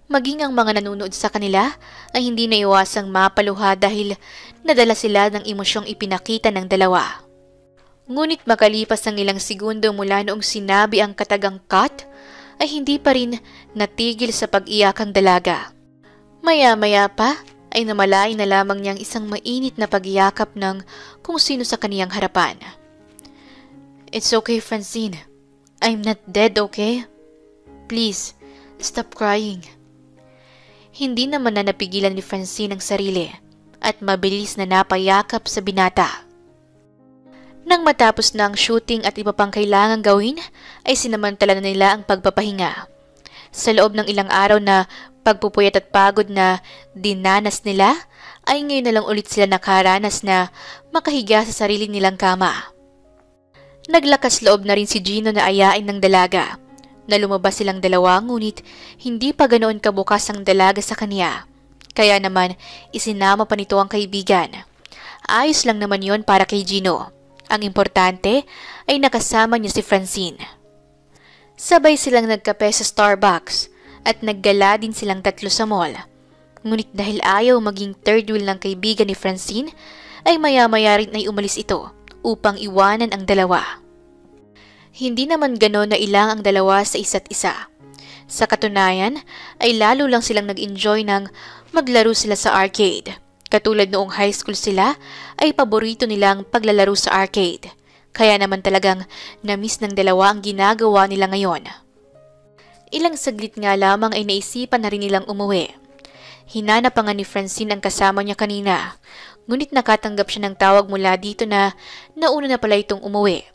Maging ang mga nanonood sa kanila ay hindi naiwasang mapaluha dahil nadala sila ng emosyong ipinakita ng dalawa. Ngunit makalipas ang ilang segundo mula noong sinabi ang katagang cut, ay hindi pa rin natigil sa pag-iyak ang dalaga. Maya-maya pa ay namalay na lamang niyang isang mainit na pagyakap ng kung sino sa kaniyang harapan. "It's okay, Francine. I'm not dead, okay? Please, stop crying." Hindi naman na napigilan ni Francine ang sarili at mabilis na napayakap sa binata. Nang matapos na ang shooting at iba pang kailangang gawin, ay sinamantala na nila ang pagpapahinga. Sa loob ng ilang araw na pagpupuyat at pagod na dinanas nila, ay ngayon na lang ulit sila nakaranas na makahiga sa sarili nilang kama. Naglakas loob na rin si Gino na ayain ng dalaga, na lumabas silang dalawa ngunit hindi pa ganoon kabukas ang dalaga sa kanya. Kaya naman isinama pa nito ang kaibigan. Ayos lang naman yon para kay Gino. Ang importante ay nakasama niya si Francine. Sabay silang nagkape sa Starbucks at naggala din silang tatlo sa mall. Ngunit dahil ayaw maging third wheel ng kaibigan ni Francine, ay maya-maya rin ay umalis ito upang iwanan ang dalawa. Hindi naman ganon na ilang ang dalawa sa isa't isa. Sa katunayan ay lalo lang silang nag-enjoy ng maglaro sila sa arcade. Katulad noong high school sila ay paborito nilang paglalaro sa arcade. Kaya naman talagang na-miss ng dalawa ang ginagawa nila ngayon. Ilang saglit nga lamang ay naisipan na rin nilang umuwi. Hinanap pa nga ni Francine ang kasama niya kanina. Ngunit nakatanggap siya ng tawag mula dito na nauna na pala itong umuwi.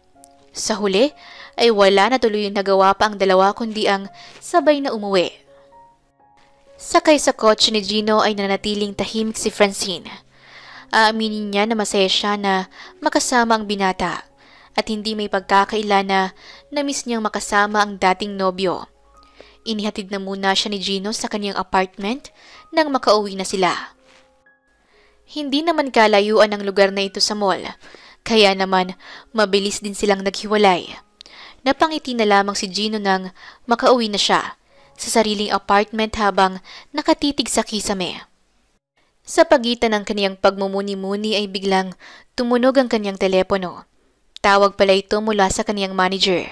Sa huli ay wala na tuloy yung nagawa pa ang dalawa kundi ang sabay na umuwi. Sakay sa kotse ni Gino ay nanatiling tahimik si Francine. Aaminin niya na masaya siya na makasama ang binata at hindi may pagkakaila na namiss niyang makasama ang dating nobyo. Inihatid na muna siya ni Gino sa kanyang apartment nang makauwi na sila. Hindi naman kalayuan ang lugar na ito sa mall, kaya naman mabilis din silang naghiwalay. Napangiti na lamang si Gino nang makauwi na siya sa sariling apartment habang nakatitig sa kisame. Sa pagitan ng kaniyang pagmumuni-muni ay biglang tumunog ang kaniyang telepono. Tawag pala ito mula sa kaniyang manager.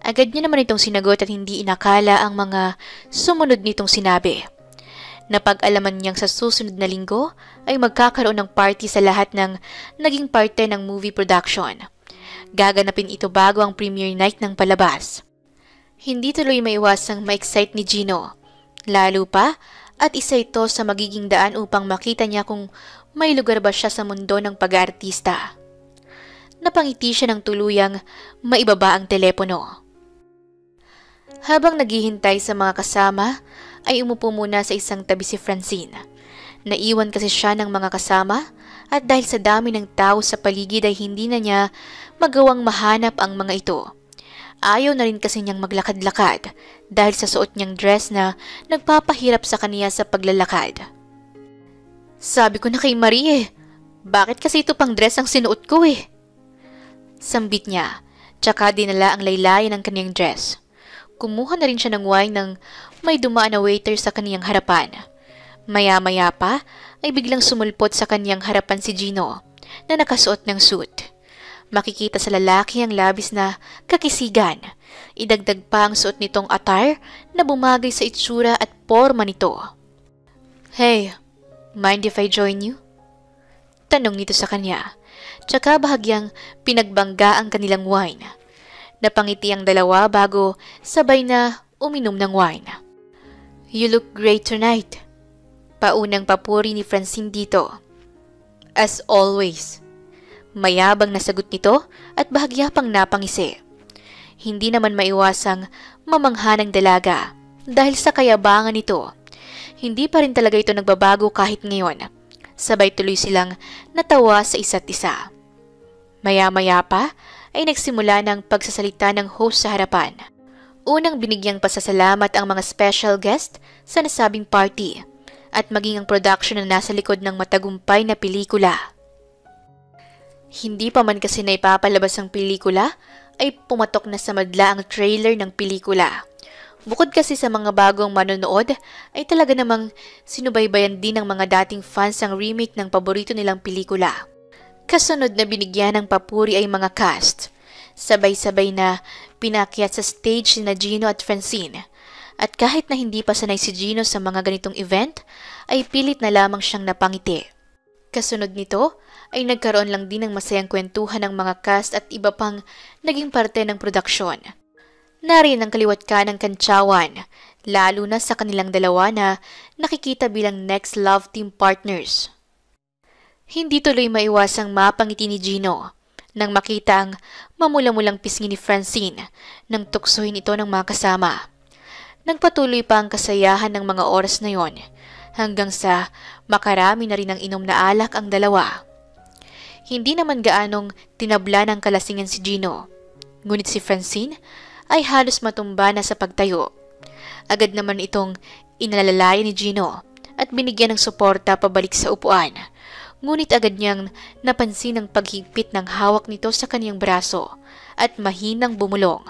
Agad niya naman itong sinagot at hindi inakala ang mga sumunod nitong sinabi. Napag-alaman niyang sa susunod na linggo ay magkakaroon ng party sa lahat ng naging parte ng movie production. Gaganapin ito bago ang premiere night ng palabas. Hindi tuloy maiwasang ma-excite ni Gino. Lalo pa at isa ito sa magiging daan upang makita niya kung may lugar ba siya sa mundo ng pag-aartista. Napangiti siya ng tuluyang maibaba ang telepono. Habang naghihintay sa mga kasama, ay umupo muna sa isang tabi si Francine. Naiwan kasi siya ng mga kasama at dahil sa dami ng tao sa paligid ay hindi na niya magawang mahanap ang mga ito. Ayaw na rin kasi niyang maglakad-lakad dahil sa suot niyang dress na nagpapahirap sa kaniya sa paglalakad. Sabi ko na kay Marie bakit kasi ito pang dress ang sinuot ko Sambit niya, tsaka dinala ang laylayan ng kaniyang dress. Kumuha na rin siya ng wine nang may dumaan na waiter sa kaniyang harapan. Maya-maya pa ay biglang sumulpot sa kaniyang harapan si Gino na nakasuot ng suit. Makikita sa lalaki ang labis na kakisigan. Idagdag pa ang suot nitong attire na bumagay sa itsura at porma nito. Hey, mind if I join you? Tanong nito sa kanya. Tsaka bahagyang pinagbangga ang kanilang wine. Napangiti ang dalawa bago sabay na uminom ng wine. You look great tonight. Paunang papuri ni Francine dito. As always. Mayabang na sagot nito at bahagya pang napangisi. Hindi naman maiwasang mamangha ng dalaga dahil sa kayabangan nito. Hindi pa rin talaga ito nagbabago kahit ngayon. Sabay tuloy silang natawa sa isa't isa. Maya-maya pa ay nagsimula ng pagsasalita ng host sa harapan. Unang binigyang pasasalamat ang mga special guest sa nasabing party at maging ang production na nasa likod ng matagumpay na pelikula. Hindi pa man kasi na ipapalabas ang pelikula, ay pumatok na sa madla ang trailer ng pelikula. Bukod kasi sa mga bagong manonood, ay talaga namang sinubaybayan din ng mga dating fans ang remake ng paborito nilang pelikula. Kasunod na binigyan ng papuri ay mga cast. Sabay-sabay na pinakyat sa stage si Gino at Francine. At kahit na hindi pa sanay si Gino sa mga ganitong event, ay pilit na lamang siyang napangiti. Kasunod nito, ay nagkaroon lang din ng masayang kwentuhan ng mga cast at iba pang naging parte ng produksyon. Nariyan ang kaliwat ka ng kantsawan, lalo na sa kanilang dalawa na nakikita bilang next love team partners. Hindi tuloy maiwasang mapangiti ni Gino nang makita ang mamula-mulang pisngi ni Francine nang tuksohin ito ng mga kasama. Nagpatuloy pa ang kasayahan ng mga oras na yon hanggang sa makarami na rin ang inom na alak ang dalawa. Hindi naman gaanong tinabla ng kalasingan si Gino, ngunit si Francine ay halos matumba na sa pagtayo. Agad naman itong inalalayan ni Gino at binigyan ng suporta pabalik sa upuan. Ngunit agad niyang napansin ang paghigpit ng hawak nito sa kaniyang braso at mahinang bumulong.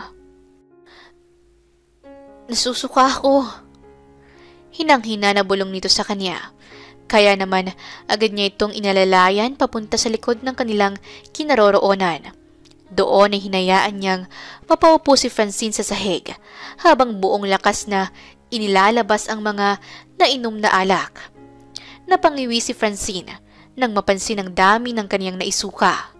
Nasusuka ako. Hinang-hina na bulong nito sa kanya. Kaya naman agad niya itong inalalayan papunta sa likod ng kanilang kinaroroonan. Doon ay hinayaan niyang mapaupo si Francine sa sahig habang buong lakas na inilalabas ang mga nainom na alak. Napangiwi si Francine nang mapansin ang dami ng kaniyang naisuka.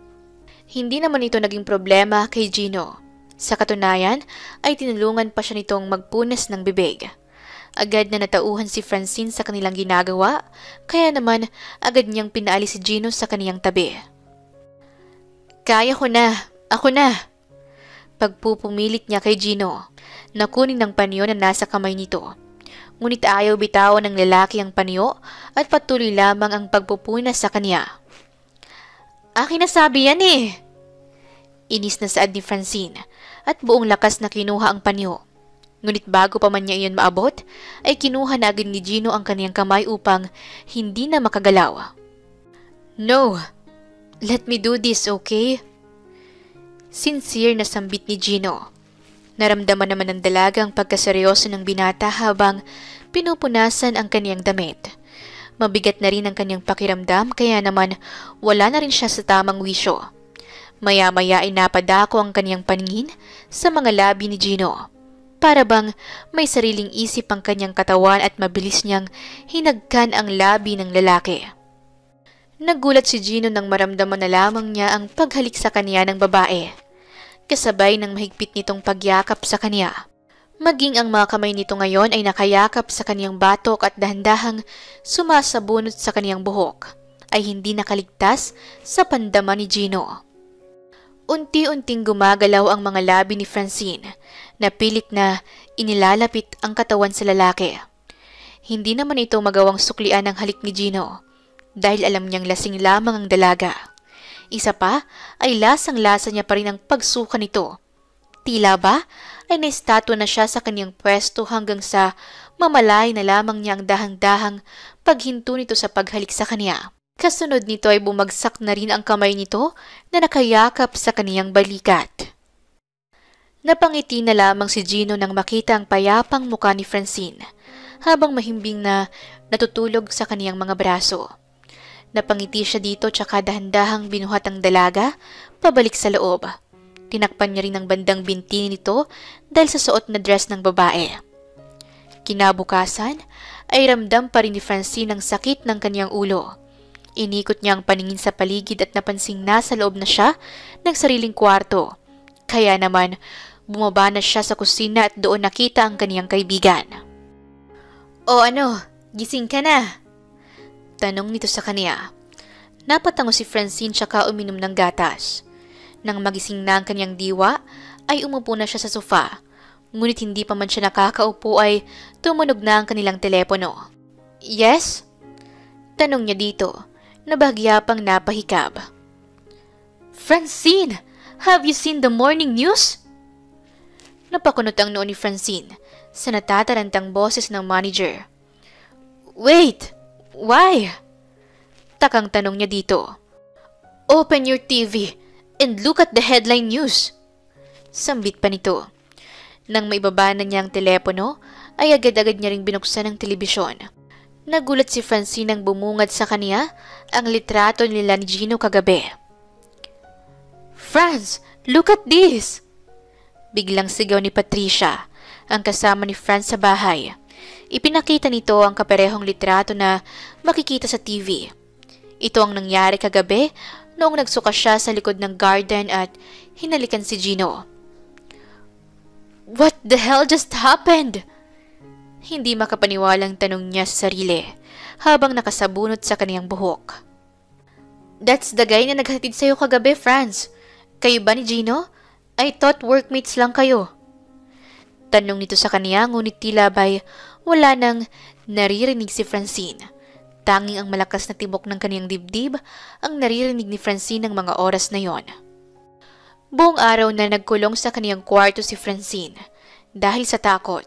Hindi naman ito naging problema kay Gino. Sa katunayan ay tinulungan pa siya nitong magpunas ng bibig. Agad na natauhan si Francine sa kanilang ginagawa, kaya naman agad niyang pinaalis si Gino sa kaniyang tabi. Kaya ko na, ako na. Pagpupumilit niya kay Gino, nakunin ng panyo na nasa kamay nito. Ngunit ayaw bitawan ng lalaki ang panyo at patuloy lamang ang pagpupunas sa kanya. Akin na sabi yan Inis na saad ni Francine at buong lakas na kinuha ang panyo. Ngunit bago pa man niya iyon maabot, ay kinuha na agad ni Gino ang kaniyang kamay upang hindi na makagalaw. No, let me do this, okay? Sincere na sambit ni Gino. Naramdaman naman ng dalaga ang pagkaseryoso ng binata habang pinupunasan ang kaniyang damit. Mabigat na rin ang kaniyang pakiramdam kaya naman wala na rin siya sa tamang wisyo. Maya-maya ay napadako ang kaniyang paningin sa mga labi ni Gino. Para bang may sariling isip ang kanyang katawan at mabilis niyang hinagkan ang labi ng lalaki. Nagulat si Gino nang maramdaman na lamang niya ang paghalik sa kanya ng babae, kasabay ng mahigpit nitong pagyakap sa kanya. Maging ang mga kamay nito ngayon ay nakayakap sa kaniyang batok at dahan-dahang sumasabunot sa kaniyang buhok, ay hindi nakaligtas sa pandama ni Gino. Unti-unting gumagalaw ang mga labi ni Francine na pilit na inilalapit ang katawan sa lalaki. Hindi naman ito magawang suklian ang halik ni Gino dahil alam niyang lasing lamang ang dalaga. Isa pa ay lasang-lasa niya pa rin ang pagsuka nito. tila ba ay naistatwa na siya sa kanyang pwesto hanggang sa mamalay na lamang niya ang dahang-dahang paghinto nito sa paghalik sa kanya. Kasunod nito ay bumagsak na rin ang kamay nito na nakayakap sa kaniyang balikat. Napangiti na lamang si Gino nang makita ang payapang mukha ni Francine habang mahimbing na natutulog sa kaniyang mga braso. Napangiti siya dito tsaka dahan-dahang binuhat ang dalaga pabalik sa loob. Tinakpan niya rin ang bandang binti nito dahil sa suot na dress ng babae. Kinabukasan ay ramdam pa rin ni Francine ang sakit ng kanyang ulo. Inikot niya ang paningin sa paligid at napansing nasa loob na siya ng sariling kwarto. Kaya naman, bumaba na siya sa kusina at doon nakita ang kaniyang kaibigan. "O ano, gising ka na?" tanong nito sa kaniya. Napatango si Francine tsaka uminom ng gatas. Nang magising na ang kanyang diwa, ay umupo na siya sa sofa. Ngunit hindi pa man siya nakakaupo ay tumunog na ang kanilang telepono. "Yes?" tanong niya dito, na bahagya pang napahikab. "Francine, have you seen the morning news?" Napakunot ang noo ni Francine sa natatarantang boses ng manager. "Wait, why?" takang tanong niya dito. "Open your TV and look at the headline news." Sambit pa nito. Nang maibaba na niya ang telepono, ay agad-agad niya ring binuksan ang telebisyon. Nagulat si Francine nang bumungad sa kaniya ang litrato nila ni Gino kagabi. "Franz, look at this!" Biglang sigaw ni Patricia, ang kasama ni Franz sa bahay. Ipinakita nito ang kaparehong litrato na makikita sa TV. Ito ang nangyari kagabi noong nagsuka siya sa likod ng garden at hinalikan si Gino. "What the hell just happened?" Hindi makapaniwalang tanong niya sa sarili habang nakasabunot sa kaniyang buhok. "That's the guy na naghatid sa'yo kagabi, Franz. Kayo ba ni Gino? I thought workmates lang kayo." Tanong nito sa kaniya ngunit tila ba'y wala nang naririnig si Francine. Tanging ang malakas na tibok ng kaniyang dibdib ang naririnig ni Francine ng mga oras na yon. Buong araw na nagkulong sa kaniyang kwarto si Francine dahil sa takot.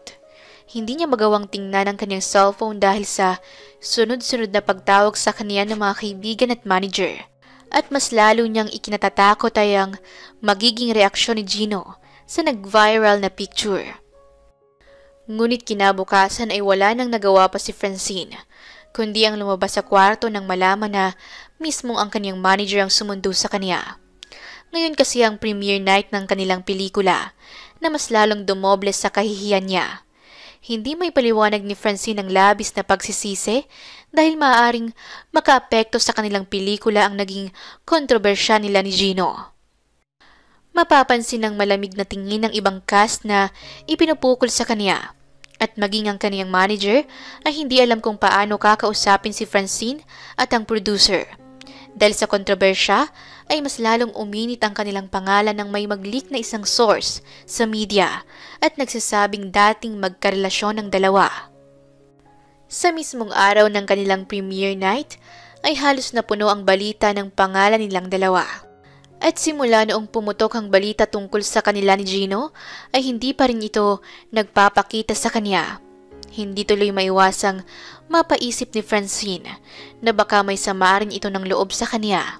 Hindi niya magawang tingnan ang kaniyang cellphone dahil sa sunod-sunod na pagtawag sa kaniya ng mga kaibigan at manager. At mas lalo niyang ikinatatakot ay ang magiging reaksyon ni Gino sa nag-viral na picture. Ngunit kinabukasan ay wala nang nagawa pa si Francine, kundi ang lumabas sa kwarto nang malaman na mismong ang kaniyang manager ang sumundo sa kaniya. Ngayon kasi ang premiere night ng kanilang pelikula na mas lalong dumoble sa kahihiyan niya. Hindi may paliwanag ni Francine ang labis na pagsisisi dahil maaaring makaapekto sa kanilang pelikula ang naging kontrobersya nila ni Gino. Mapapansin ng malamig na tingin ng ibang cast na ipinupukol sa kaniya. At maging ang kaniyang manager ay hindi alam kung paano kakausapin si Francine at ang producer. Dahil sa kontrobersya ay mas lalong uminit ang kanilang pangalan ng may mag-leak na isang source sa media at nagsasabing dating magkarelasyon ng dalawa. Sa mismong araw ng kanilang premiere night ay halos napuno ang balita ng pangalan nilang dalawa. At simula noong pumutok ang balita tungkol sa kanila ni Gino, ay hindi pa rin ito nagpapakita sa kanya. Hindi tuloy maiwasang mapaisip ni Francine na baka may sama rin ito ng loob sa kanya.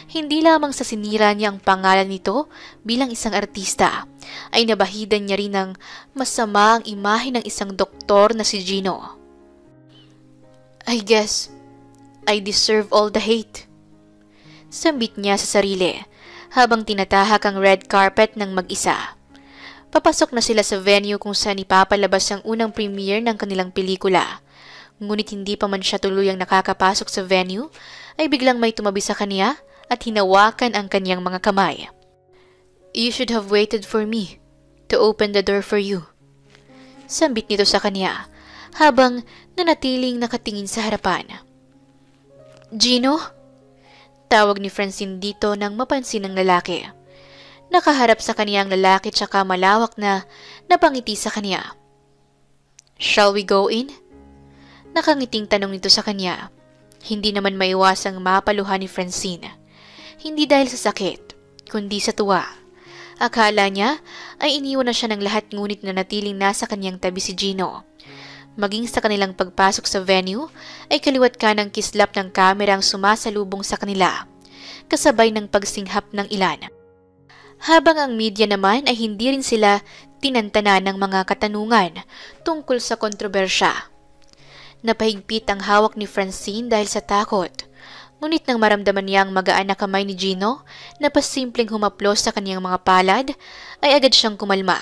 Hindi lamang sa sinira niya ang pangalan nito bilang isang artista, ay nabahidan niya rin ng masama ang imahe ng isang doktor na si Gino. "I guess I deserve all the hate," sambit niya sa sarili habang tinatahak ang red carpet ng mag-isa. Papasok na sila sa venue kung saan ipapalabas ang unang premiere ng kanilang pelikula. Ngunit hindi pa man siya tuluyang nakakapasok sa venue, ay biglang may tumabi sa kaniya at hinawakan ang kanyang mga kamay. "You should have waited for me to open the door for you," sambit nito sa kaniya habang nanatiling nakatingin sa harapan. "Gino?" Tawag ni Francine dito nang mapansin ng lalaki. Nakaharap sa kaniya ang lalaki tsaka malawak na napangiti sa kaniya. "Shall we go in?" Nakangiting tanong nito sa kaniya. Hindi naman maiwasang mapaluhan ni Francine. Hindi dahil sa sakit, kundi sa tuwa. Akala niya ay iniwan na siya ng lahat ngunit nanatiling nasa kanyang tabi si Gino. Maging sa kanilang pagpasok sa venue ay kaliwat kanang kislap ng kamera ang sumasalubong sa kanila, kasabay ng pagsinghap ng ilan. Habang ang media naman ay hindi rin sila tinantanan ng mga katanungan tungkol sa kontrobersya. Napahigpit ang hawak ni Francine dahil sa takot. Ngunit nang maramdaman niya ang magaan na kamay ni Gino na pasimpleng humaplos sa kaniyang mga palad, ay agad siyang kumalma.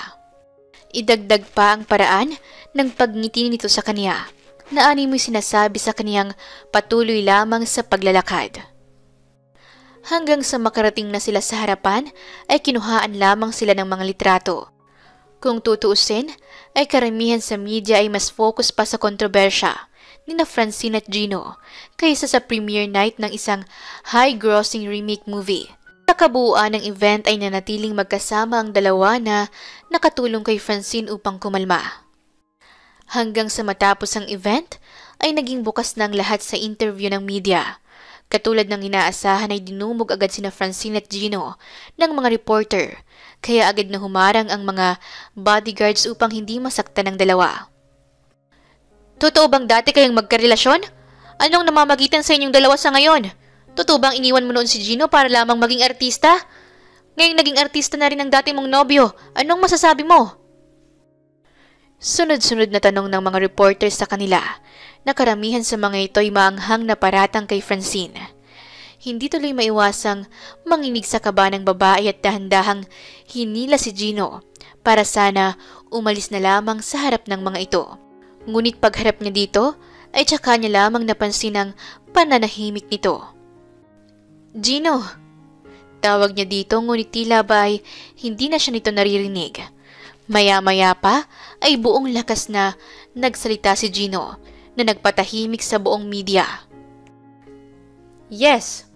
Idagdag pa ang paraan ng pagngiti nito sa kaniya, na ani mo'y sinasabi sa kaniyang patuloy lamang sa paglalakad. Hanggang sa makarating na sila sa harapan, ay kinuhaan lamang sila ng mga litrato. Kung tutuusin, ay karamihan sa media ay mas focus pa sa kontrobersya ni na Francine at Gino kaysa sa premiere night ng isang high-grossing remake movie. Sa kabuuan ng event ay nanatiling magkasama ang dalawa na nakatulong kay Francine upang kumalma. Hanggang sa matapos ang event, ay naging bukas na ang lahat sa interview ng media. Katulad ng inaasahan ay dinumog agad sina Francine at Gino ng mga reporter, kaya agad na humarang ang mga bodyguards upang hindi masaktan ng dalawa. Totoo bang dati kayong magkarelasyon? Anong namamagitan sa inyong dalawa sa ngayon? Totoo bang iniwan mo noon si Gino para lamang maging artista? Ngayong naging artista na rin ang dati mong nobyo, anong masasabi mo? Sunod-sunod na tanong ng mga reporters sa kanila, na karamihan sa mga ito ay maanghang na paratang kay Francine. Hindi tuloy maiwasang manginig sa kaba ng babae at dahan-dahang hinila si Gino para sana umalis na lamang sa harap ng mga ito. Ngunit pagharap niya dito ay tsaka niya lamang napansin ang pananahimik nito. Gino! Tawag niya dito ngunit tila ba ay hindi na siya nito naririnig. Maya-maya pa ay buong lakas na nagsalita si Gino na nagpatahimik sa buong media. Yes,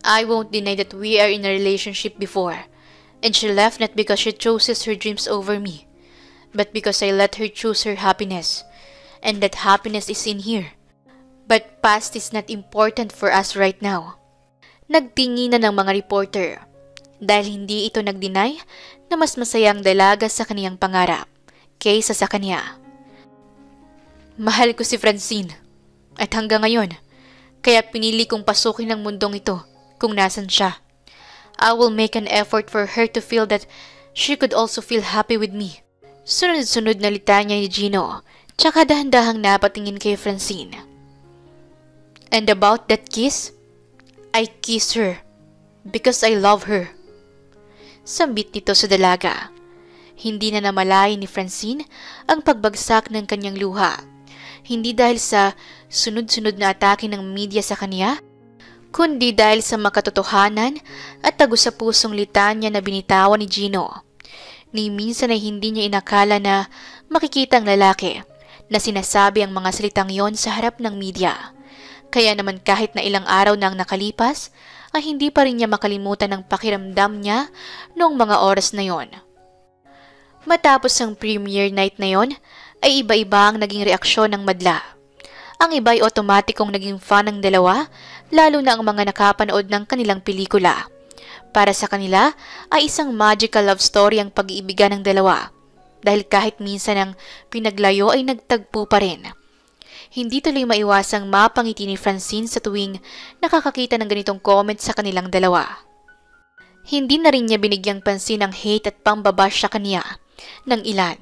I won't deny that we are in a relationship before, and she left not because she chooses her dreams over me, but because I let her choose her happiness, and that happiness is in here. But past is not important for us right now. Nagtingin na ng mga reporter dahil hindi ito nag-deny na mas masaya ang dalaga sa kaniyang pangarap kaysa sa kaniya. Mahal ko si Francine at hanggang ngayon, kaya pinili kong pasukin ang mundong ito kung nasan siya. I will make an effort for her to feel that she could also feel happy with me. Sunod-sunod na litanya ni Gino, tsaka dahan-dahang napatingin kay Francine. And about that kiss, I kiss her because I love her. Sambit nito sa dalaga. Hindi na namalayan ni Francine ang pagbagsak ng kanyang luha. Hindi dahil sa sunod-sunod na atake ng media sa kanya, kundi dahil sa makatotohanan at tagus sa pusong litanya na binitawan ni Gino. Ni minsan ay hindi niya inakala na makikita ang lalaki na sinasabi ang mga salitang yon sa harap ng media. Kaya naman kahit na ilang araw na ang nakalipas, ay hindi pa rin niya makalimutan ang pakiramdam niya noong mga oras na yon. Matapos ang premiere night na yon, ay iba-iba ang naging reaksyon ng madla. Ang iba ay otomatikong naging fan ng dalawa, lalo na ang mga nakapanood ng kanilang pelikula. Para sa kanila ay isang magical love story ang pag-iibigan ng dalawa, dahil kahit minsan ang pinaglayo ay nagtagpo pa rin. Hindi tuloy maiwasang mapangiti ni Francine sa tuwing nakakakita ng ganitong comment sa kanilang dalawa. Hindi na rin niya binigyang pansin ang hate at pambabash sa kanya ng ilan,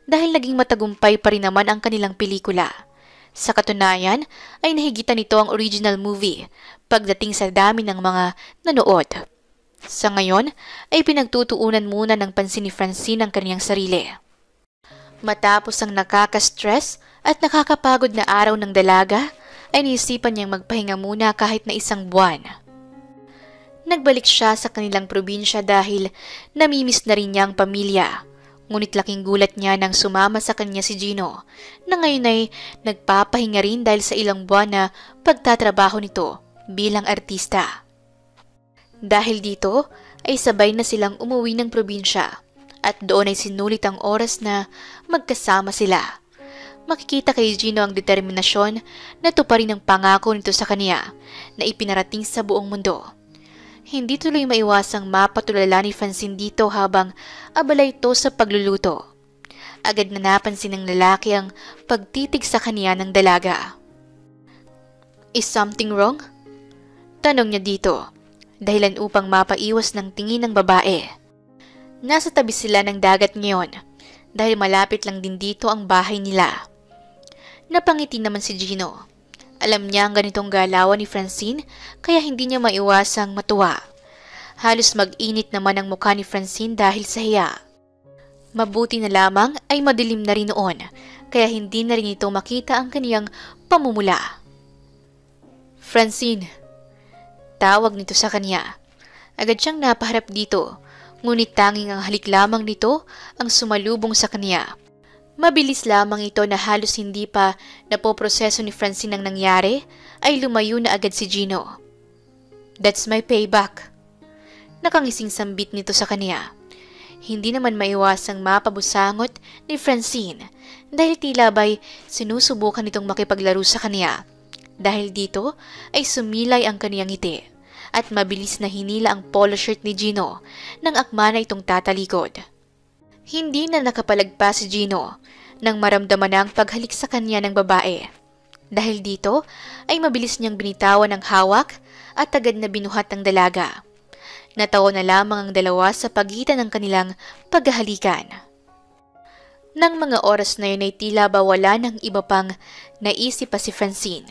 dahil naging matagumpay pa rin naman ang kanilang pelikula. Sa katunayan ay nahigitan nito ang original movie pagdating sa dami ng mga nanood. Sa ngayon ay pinagtutuunan muna ng pansin ni Francine ang kaniyang sarili. Matapos ang nakaka-stress at nakakapagod na araw ng dalaga, ay naisipan niyang magpahinga muna kahit na isang buwan. Nagbalik siya sa kanilang probinsya dahil namimiss na rin niya ang pamilya. Ngunit laking gulat niya nang sumama sa kanya si Gino, na ngayon ay nagpapahinga rin dahil sa ilang buwan na pagtatrabaho nito bilang artista. Dahil dito ay sabay na silang umuwi ng probinsya at doon ay sinulit ang oras na magkasama sila. Makikita kay Gino ang determinasyon na tuparin ang pangako nito sa kanya na ipinarating sa buong mundo. Hindi tuloy maiwasang mapatulala ni Francine dito habang abala ito sa pagluluto. Agad na napansin ng lalaki ang pagtitig sa kanya ng dalaga. "Is something wrong?" Tanong niya dito, dahilan upang mapaiwas ng tingin ng babae. Nasa tabi sila ng dagat ngayon, dahil malapit lang din dito ang bahay nila. Napangiti naman si Gino. Alam niya ang ganitong galawan ni Francine, kaya hindi niya maiwasang matuwa. Halos mag-init naman ang mukha ni Francine dahil sa hiya. Mabuti na lamang ay madilim na rin noon, kaya hindi na rin ito makita ang kaniyang pamumula. "Francine," tawag nito sa kanya. Agad siyang napaharap dito, ngunit tanging ang halik lamang nito ang sumalubong sa kanya. Mabilis lamang ito na halos hindi pa napoproseso ni Francine ang nangyari, ay lumayo na agad si Gino. "That's my payback." Nakangising sambit nito sa kanya. Hindi naman maiwasang mapabusangot ni Francine dahil tila ba'y sinusubukan itong makipaglaro sa kanya. Dahil dito ay sumilay ang kaniyang ngiti at mabilis na hinila ang polo shirt ni Gino nang akma na itong tatalikod. Hindi na nakapalagpas si Gino nang maramdaman na ang paghalik sa kanya ng babae. Dahil dito ay mabilis niyang binitawan ang hawak at agad na binuhat ng dalaga. Natawa na lamang ang dalawa sa pagitan ng kanilang paghahalikan. Nang mga oras na yun ay tila ba wala ng iba pang naisip pa si Francine.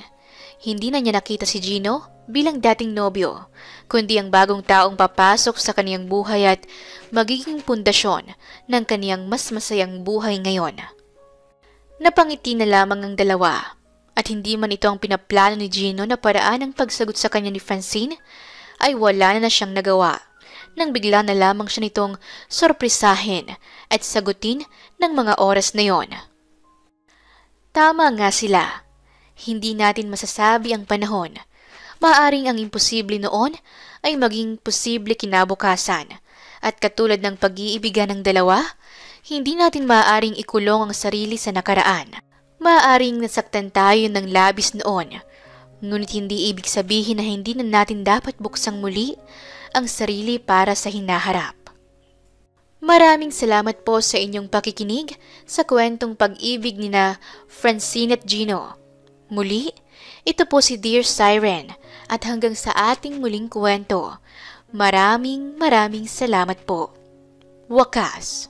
Hindi na niya nakita si Gino bilang dating nobyo, kundi ang bagong taong papasok sa kaniyang buhay at magiging pundasyon ng kaniyang mas masayang buhay ngayon. Napangiti na lamang ang dalawa, at hindi man ito ang pinaplano ni Gino na paraan ng pagsagot sa kanya ni Francine, ay wala na siyang nagawa nang bigla na lamang siya nitong sorpresahin at sagutin ng mga oras na yon. Tama nga sila. Hindi natin masasabi ang panahon. Maaring ang imposible noon ay maging posible kinabukasan. At katulad ng pag-iibigan ng dalawa, hindi natin maaaring ikulong ang sarili sa nakaraan. Maaaring nasaktan tayo ng labis noon. Ngunit hindi ibig sabihin na hindi na natin dapat buksang muli ang sarili para sa hinaharap. Maraming salamat po sa inyong pakikinig sa kwentong pag-ibig ni na Francine at Gino. Muli, ito po si Dear Siren at hanggang sa ating muling kwento. Maraming salamat po. Wakas.